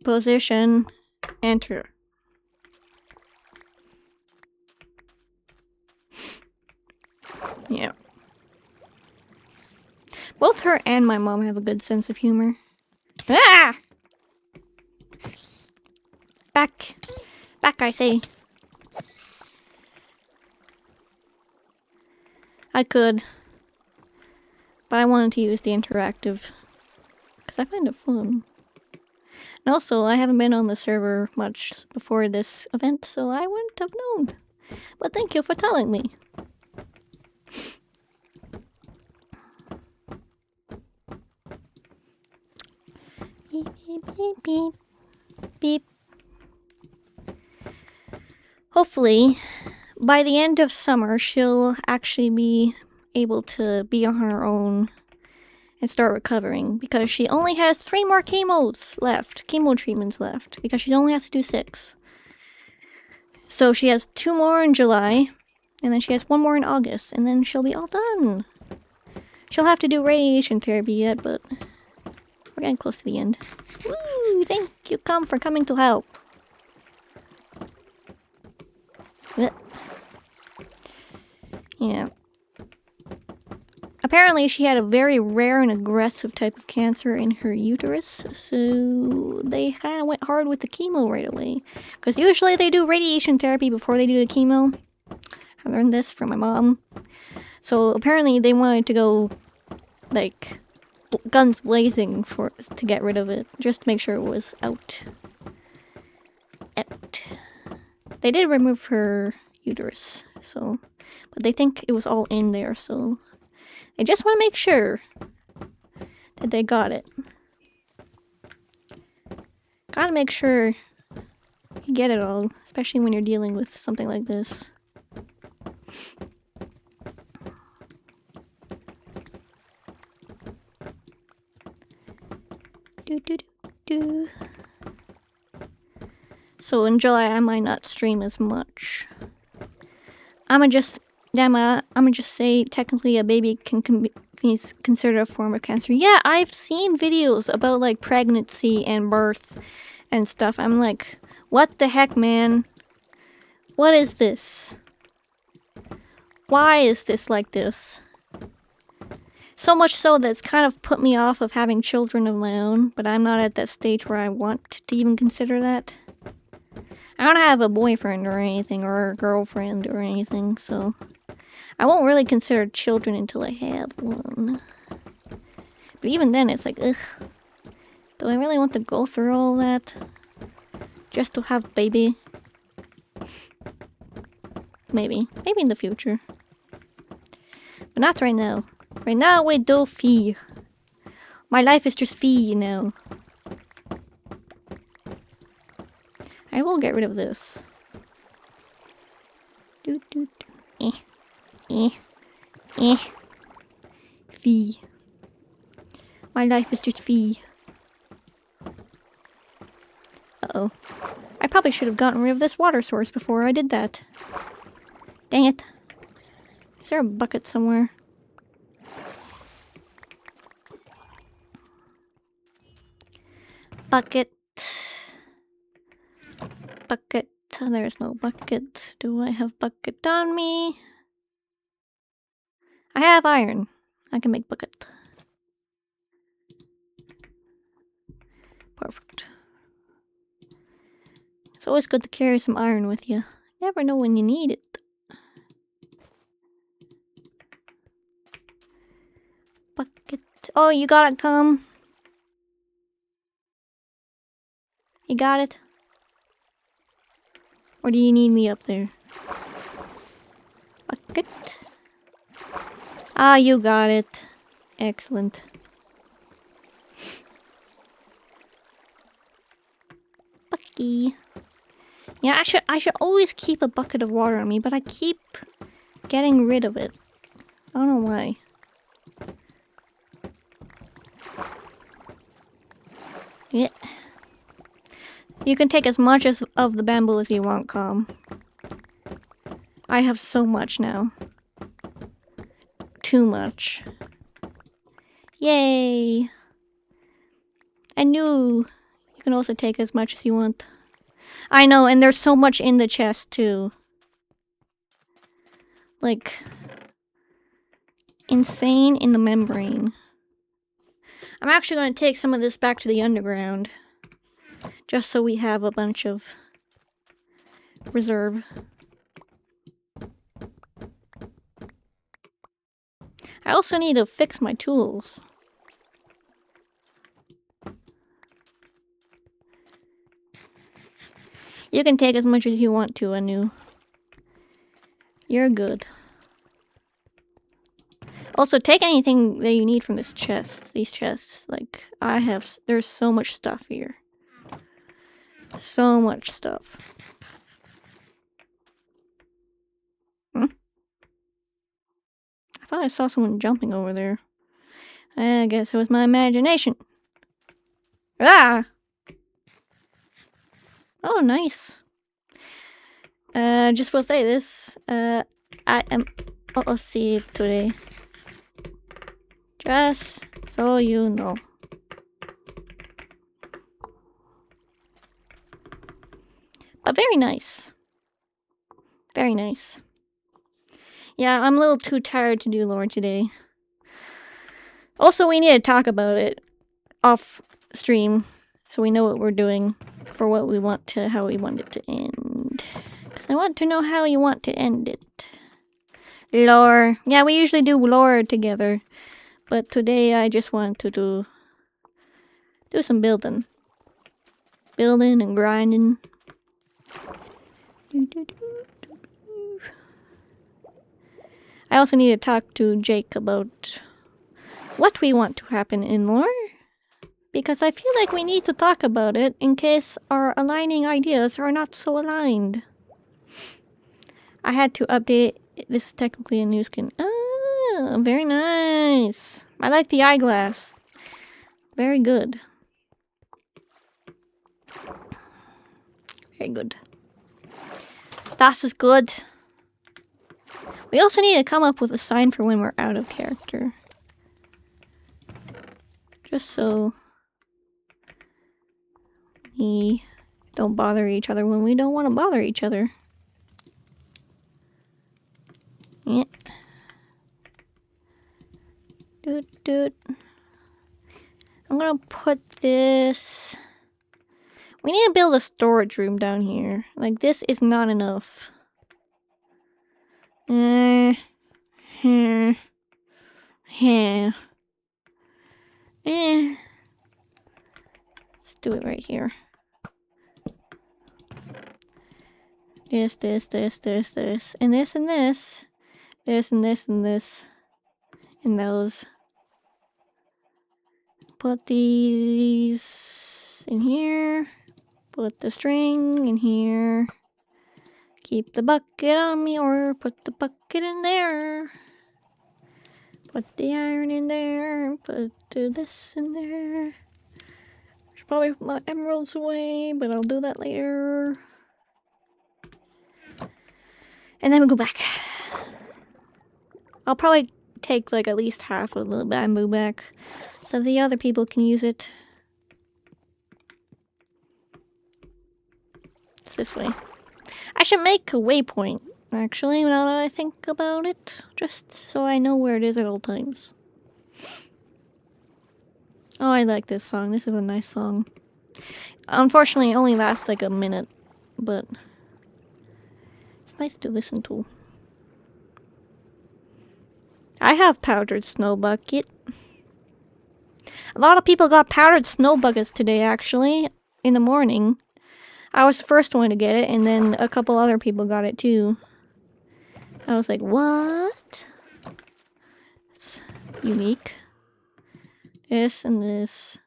position enter. Yeah. Both her and my mom have a good sense of humor. Ah! Back, I say. I could, but I wanted to use the interactive because I find it fun. And also, I haven't been on the server much before this event, so I wouldn't have known. But thank you for telling me. Beep, beep, beep, beep. Beep. Hopefully, by the end of summer, she'll actually be able to be on her own and start recovering, because she only has 3 more chemo treatments left, because she only has to do 6. So she has 2 more in July, and then she has 1 more in August, and then she'll be all done. She'll have to do radiation therapy yet, but we're getting close to the end. Woo! Thank you, for coming to help. Yeah. Apparently, she had a very rare and aggressive type of cancer in her uterus, so they kind of went hard with the chemo right away. Because usually they do radiation therapy before they do the chemo. I learned this from my mom. So apparently they wanted to go, like, guns blazing to get rid of it, just to make sure it was out. They did remove her uterus, so, but they think it was all in there, so they just want to make sure that they got it. Gotta make sure you get it all, especially when you're dealing with something like this. So in July, I might not stream as much. I'ma just say technically a baby can be considered a form of cancer. Yeah, I've seen videos about like pregnancy and birth and stuff. I'm like, what the heck, man? What is this? Why is this like this? So much so that it's kind of put me off of having children of my own, but I'm not at that stage where I want to even consider that. I don't have a boyfriend or anything, or a girlfriend or anything, so I won't really consider children until I have one. But even then, it's like, ugh. Do I really want to go through all that? Just to have a baby? Maybe. Maybe in the future. But not right now. Right now, we do fee. My life is just fee now. I will get rid of this. Do do do. Fee. My life is just fee. Uh-oh. I probably should have gotten rid of this water source before I did that. Dang it. Is there a bucket somewhere? Bucket. Bucket. There's no bucket. Do I have bucket on me? I have iron. I can make bucket. Perfect. It's always good to carry some iron with you. Never know when you need it. Bucket. Oh, you got it, come. You got it? Or do you need me up there? Bucket. Ah, you got it. Excellent. Bucky. Yeah, I should always keep a bucket of water on me, but I keep getting rid of it. I don't know why. Yeah. You can take as much of the bamboo as you want, Calm. I have so much now. Too much. Yay! I knew you can also take as much as you want. I know, and there's so much in the chest, too. Like, insane in the membrane. I'm actually going to take some of this back to the underground. Just so we have a bunch of reserve. I also need to fix my tools. You can take as much as you want to, Anu. You're good. Also, take anything that you need from this chest. These chests. Like, there's so much stuff here. So much stuff. Hmm? I thought I saw someone jumping over there. I guess it was my imagination. Ah! Oh, nice. Just will say this. I am OOC today. Just so you know. But very nice. Very nice. Yeah, I'm a little too tired to do lore today. Also, we need to talk about it off stream so we know what we're doing for what we want to, how we want it to end. Because I want to know how you want to end it. Lore. Yeah, we usually do lore together. But today I just want to do some building and grinding. I also need to talk to Jake about what we want to happen in lore, because I feel like we need to talk about it in case our aligning ideas are not so aligned. I had to update it. This is technically a new skin. Ah, very nice. I like the eyeglass. Very good. Very good. That is good. We also need to come up with a sign for when we're out of character. Just so we don't bother each other when we don't want to bother each other. Yeah. Doot. I'm gonna put this... We need to build a storage room down here. Like, this is not enough. Let's do it right here. This. And this and this. This and this and this. And those. Put these in here. Put the string in here. Keep the bucket on me, or put the bucket in there. Put the iron in there. Put this in there. Should probably put my emeralds away, but I'll do that later. And then we'll go back. I'll probably take like at least half of the bamboo back, so the other people can use it. It's this way. I should make a waypoint, actually, now that I think about it. Just so I know where it is at all times. Oh, I like this song. This is a nice song. Unfortunately, it only lasts like a minute, but it's nice to listen to. I have powdered snow bucket. A lot of people got powdered snow buckets today, actually, in the morning. I was the first one to get it, and then a couple other people got it too. I was like, what? It's unique. This and this.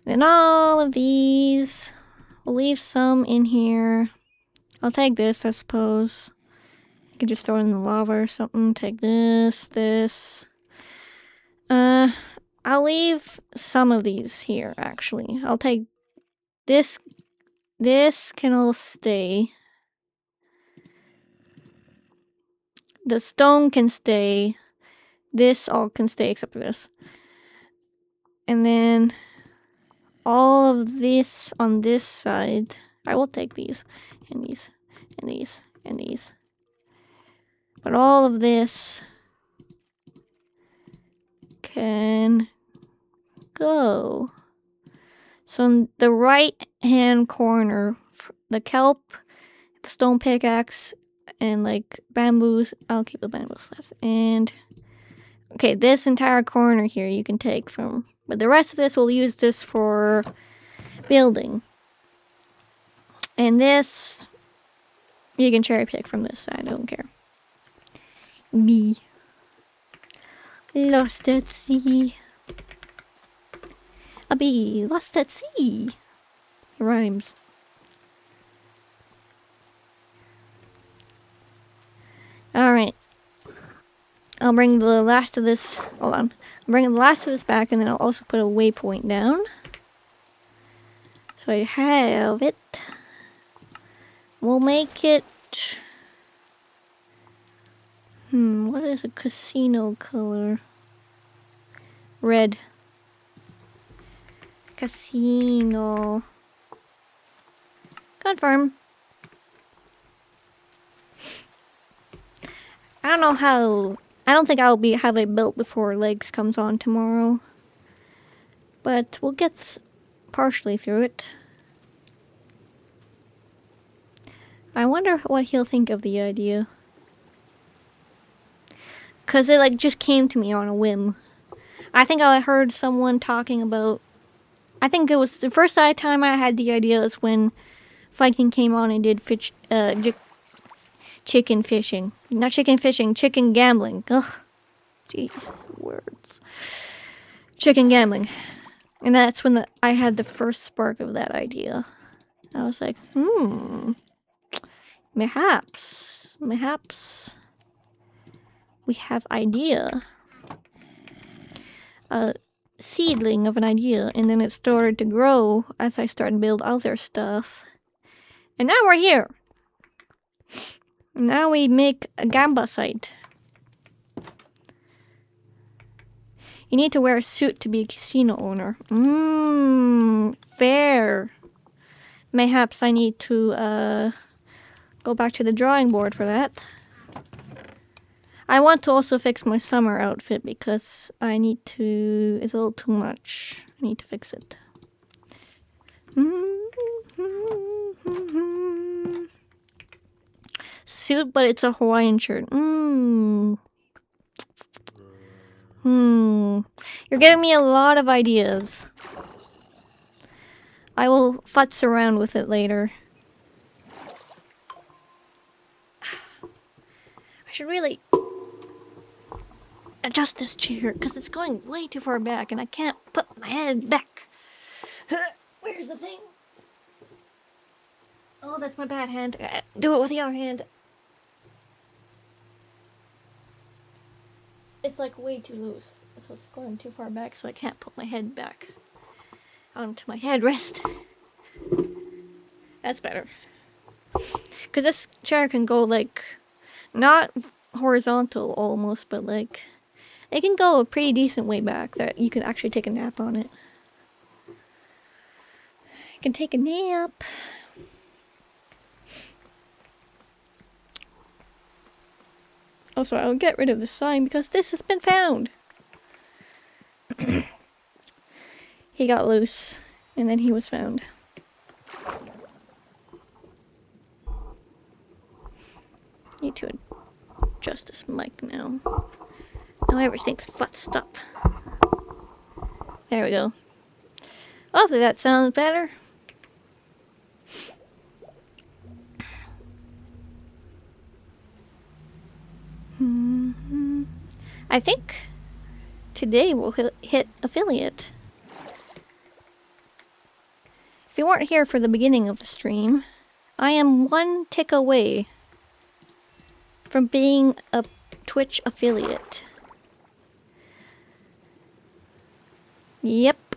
And all of these. We'll leave some in here. I'll take this, I suppose. I could just throw it in the lava or something. Take this. I'll leave some of these here, actually. I'll take this. This can all stay. The stone can stay. This all can stay except for this. And then all of this on this side. I will take these. And these. And these. And these. But all of this can go. So in the right hand corner, the kelp, the stone pickaxe, and like bamboos, I'll keep the bamboo slabs. And okay, this entire corner here you can take from, but the rest of this we'll use this for building. And this you can cherry pick from this side, I don't care. B. Lost at sea. A bee lost at sea. It rhymes. Alright. I'll bring the last of this... Hold on. I'll bring the last of this back, and then I'll also put a waypoint down. So I have it. We'll make it... what is a casino color? Red. Casino. Confirm. I don't know how... I don't think I'll have it built before Legs comes on tomorrow. But we'll get partially through it. I wonder what he'll think of the idea. Because it like just came to me on a whim. I think I heard someone talking about... I think it was the first time I had the idea is when Viking came on and did chicken fishing. Not chicken fishing, chicken gambling. Ugh. Jeez, words. Chicken gambling. And that's when I had the first spark of that idea. I was like, Mayhaps we have idea. A seedling of an idea, and then it started to grow as I started to build other stuff. And now we're here. Now we make a gamba site. You need to wear a suit to be a casino owner. Fair. Mayhaps I need to go back to the drawing board for that. I want to also fix my summer outfit because I need to... It's a little too much. I need to fix it. Suit, but it's a Hawaiian shirt. You're giving me a lot of ideas. I will futz around with it later. I should really adjust this chair because it's going way too far back and I can't put my head back. Where's the thing? Oh, that's my bad hand. Do it with the other hand. It's like way too loose, so it's going too far back, so I can't put my head back onto my headrest. That's better. Because this chair can go like, not horizontal almost, but like, it can go a pretty decent way back that you can actually take a nap on it. You can take a nap. Also, I'll get rid of the sign because this has been found. He got loose, and then he was found. Need to adjust this mic now. Now everything's futzed up. There we go. Hopefully that sounds better. I think today we'll hit affiliate. If you weren't here for the beginning of the stream, I am one tick away from being a Twitch affiliate. Yep.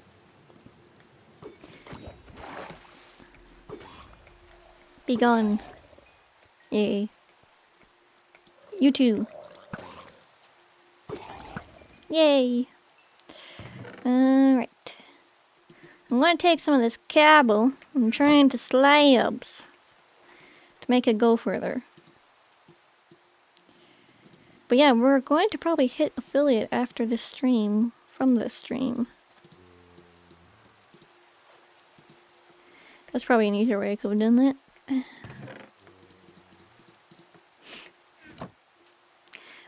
Be gone. Yay. You too. Yay. Alright. I'm gonna take some of this cable and turn it into slabs to make it go further. But yeah, we're going to probably hit affiliate after this stream, from this stream. That's probably an easier way I could have done that.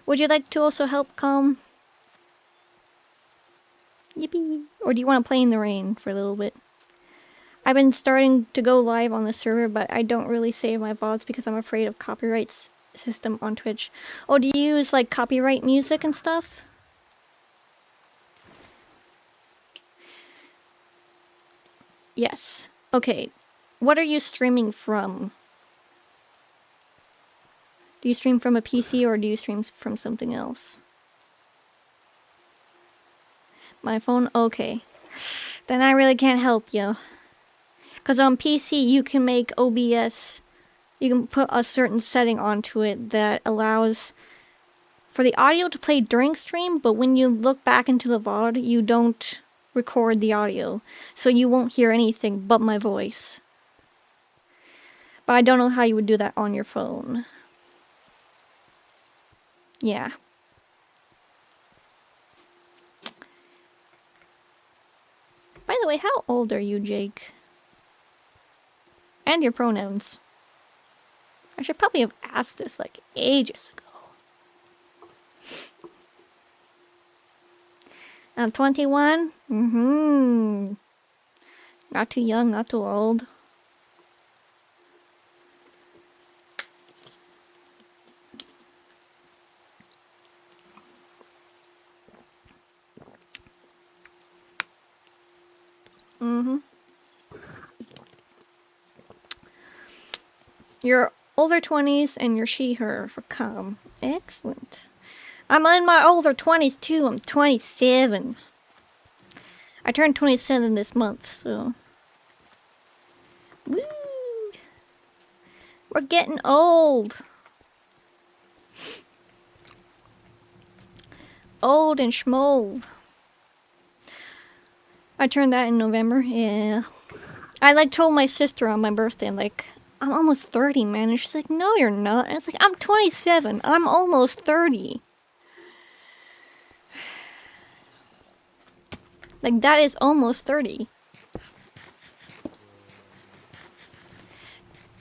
Would you like to also help calm? Yippee! Or do you want to play in the rain for a little bit? I've been starting to go live on the server, but I don't really save my VODs because I'm afraid of copyright system on Twitch. Oh, do you use like copyright music and stuff? Yes. Okay. What are you streaming from? Do you stream from a PC or do you stream from something else? My phone? Okay. Then I really can't help you. Because on PC you can make OBS, you can put a certain setting onto it that allows for the audio to play during stream, but when you look back into the VOD, you don't record the audio. So you won't hear anything but my voice. But I don't know how you would do that on your phone. Yeah. By the way, how old are you, Jake? And your pronouns. I should probably have asked this like ages ago. I'm 21? Not too young, not too old. Your older 20s and your she/her for calm. Excellent. I'm in my older 20s too. I'm 27. I turned 27 this month, so. Woo! We're getting old. Old and schmold. I turned that in November, yeah. I like told my sister on my birthday, like, I'm almost 30, man. And she's like, no, you're not. And it's like, I'm 27. I'm almost 30. Like, that is almost 30.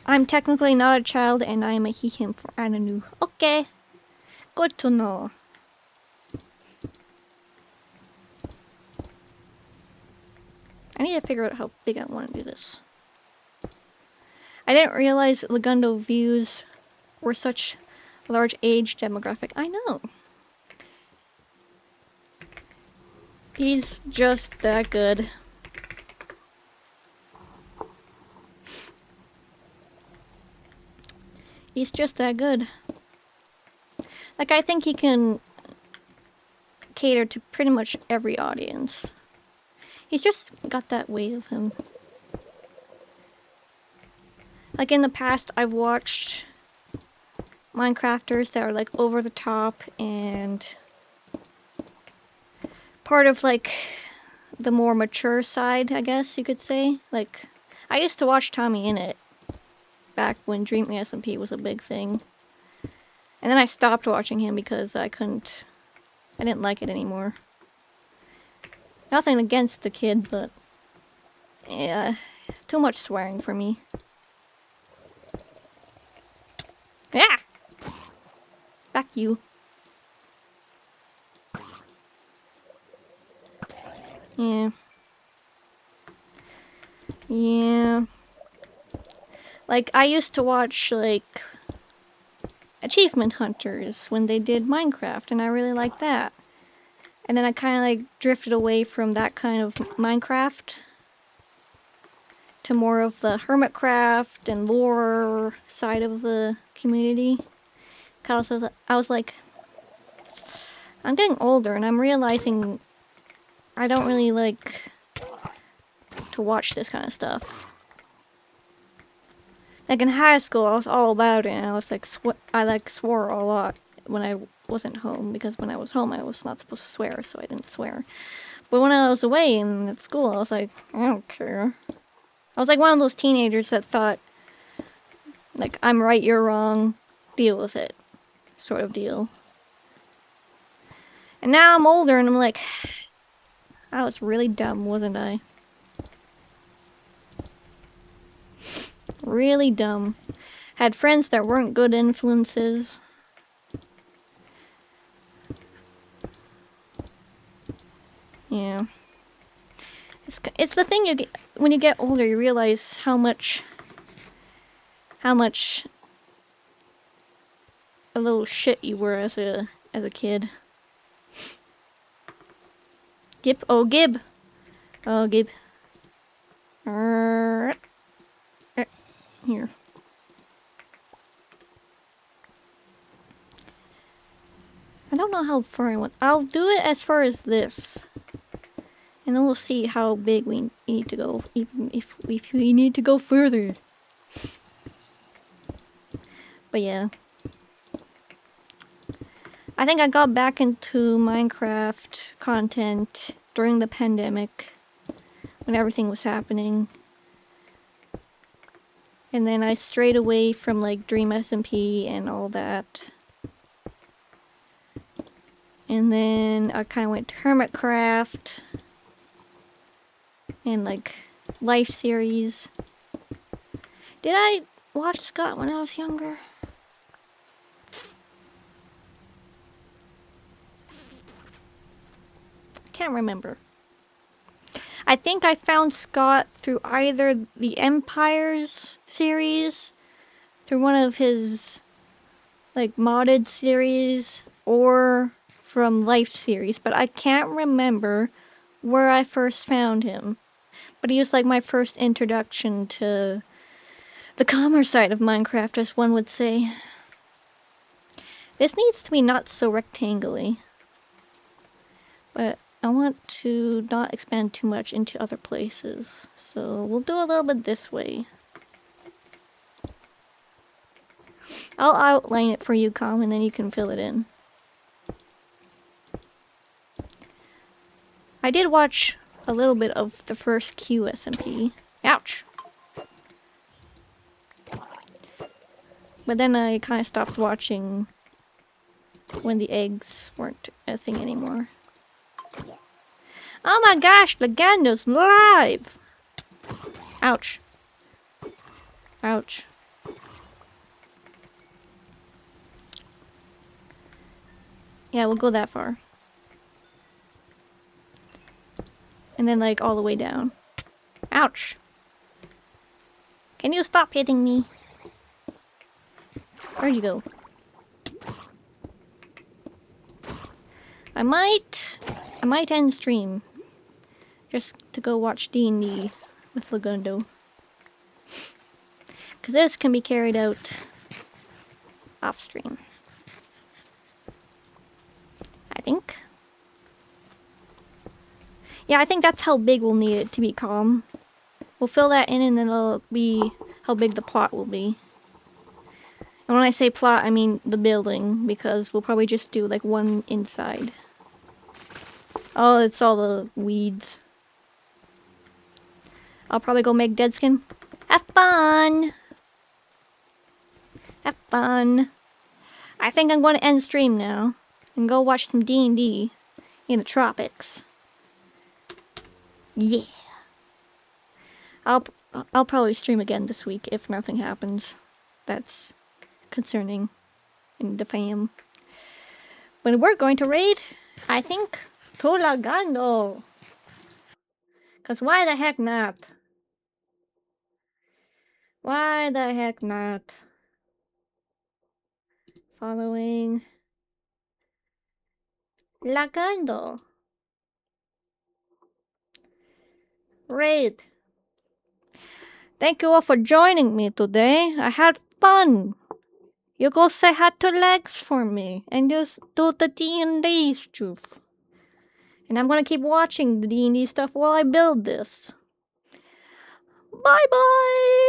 I'm technically not a child, and I am a he, him for Ananu. Okay. Good to know. I need to figure out how big I want to do this. I didn't realize Legundo views were such a large age demographic. I know. He's just that good. He's just that good. Like, I think he can cater to pretty much every audience. He's just got that way of him. Like, in the past, I've watched Minecrafters that are, like, over the top and part of, like, the more mature side, I guess you could say. Like, I used to watch TommyInnit back when Dreamy SMP was a big thing. And then I stopped watching him because I didn't like it anymore. Nothing against the kid, but yeah, too much swearing for me. Yeah! Back you. Yeah. Yeah. Like, I used to watch, like, Achievement Hunters when they did Minecraft, and I really liked that. And then I kind of, like, drifted away from that kind of Minecraft to more of the Hermitcraft and lore side of the community. Cause I was like, I'm getting older, and I'm realizing I don't really like to watch this kind of stuff. Like, in high school, I was all about it, and I was like, I swore a lot when I wasn't home, because when I was home, I was not supposed to swear, so I didn't swear. But when I was away and at school, I was like, I don't care. I was like one of those teenagers that thought, like, I'm right, you're wrong, deal with it, sort of deal. And now I'm older, and I'm like, I was really dumb, wasn't I? Really dumb. Had friends that weren't good influences. Yeah. It's the thing you get when you get older, you realize how much a little shit you were as a kid. Gib. Oh, Gib. Oh, Gib. Here. I don't know how far I want. I'll do it as far as this. And then we'll see how big we need to go, even if we need to go further. But yeah. I think I got back into Minecraft content during the pandemic, when everything was happening. And then I strayed away from, like, Dream SMP and all that. And then I kind of went to Hermitcraft. And, like, Life series. Did I watch Scott when I was younger? Can't remember. I think I found Scott through either the Empires series, through one of his, like, modded series, or from Life series, but I can't remember where I first found him. But he was, like, my first introduction to the calmer side of Minecraft, as one would say. This needs to be not so rectangly. But I want to not expand too much into other places. So we'll do a little bit this way. I'll outline it for you, Com, and then you can fill it in. I did watch a little bit of the first QSMP. Ouch! But then I kind of stopped watching when the eggs weren't a thing anymore. Oh my gosh, Legando's live! Ouch. Ouch. Yeah, we'll go that far. And then, like, all the way down. Ouch. Can you stop hitting me? Where'd you go? I might end stream. Just to go watch D&D with Legundo. Because this can be carried out off stream. I think. Yeah, I think that's how big we'll need it to be calm. We'll fill that in and then it'll be how big the plot will be. And when I say plot, I mean the building, because we'll probably just do like one inside. Oh, it's all the weeds. I'll probably go make dead skin. Have fun! Have fun. I think I'm going to end stream now and go watch some D&D in the tropics. Yeah. I'll probably stream again this week if nothing happens that's concerning in the fam. When we're going to raid, I think Tolagando. Cause why the heck not? Why the heck not? Following Lagando. Raid. Thank you all for joining me today. I had fun. You go say hi to Legs for me and just do the D&D stuff. And I'm gonna keep watching the D&D stuff while I build this. Bye bye!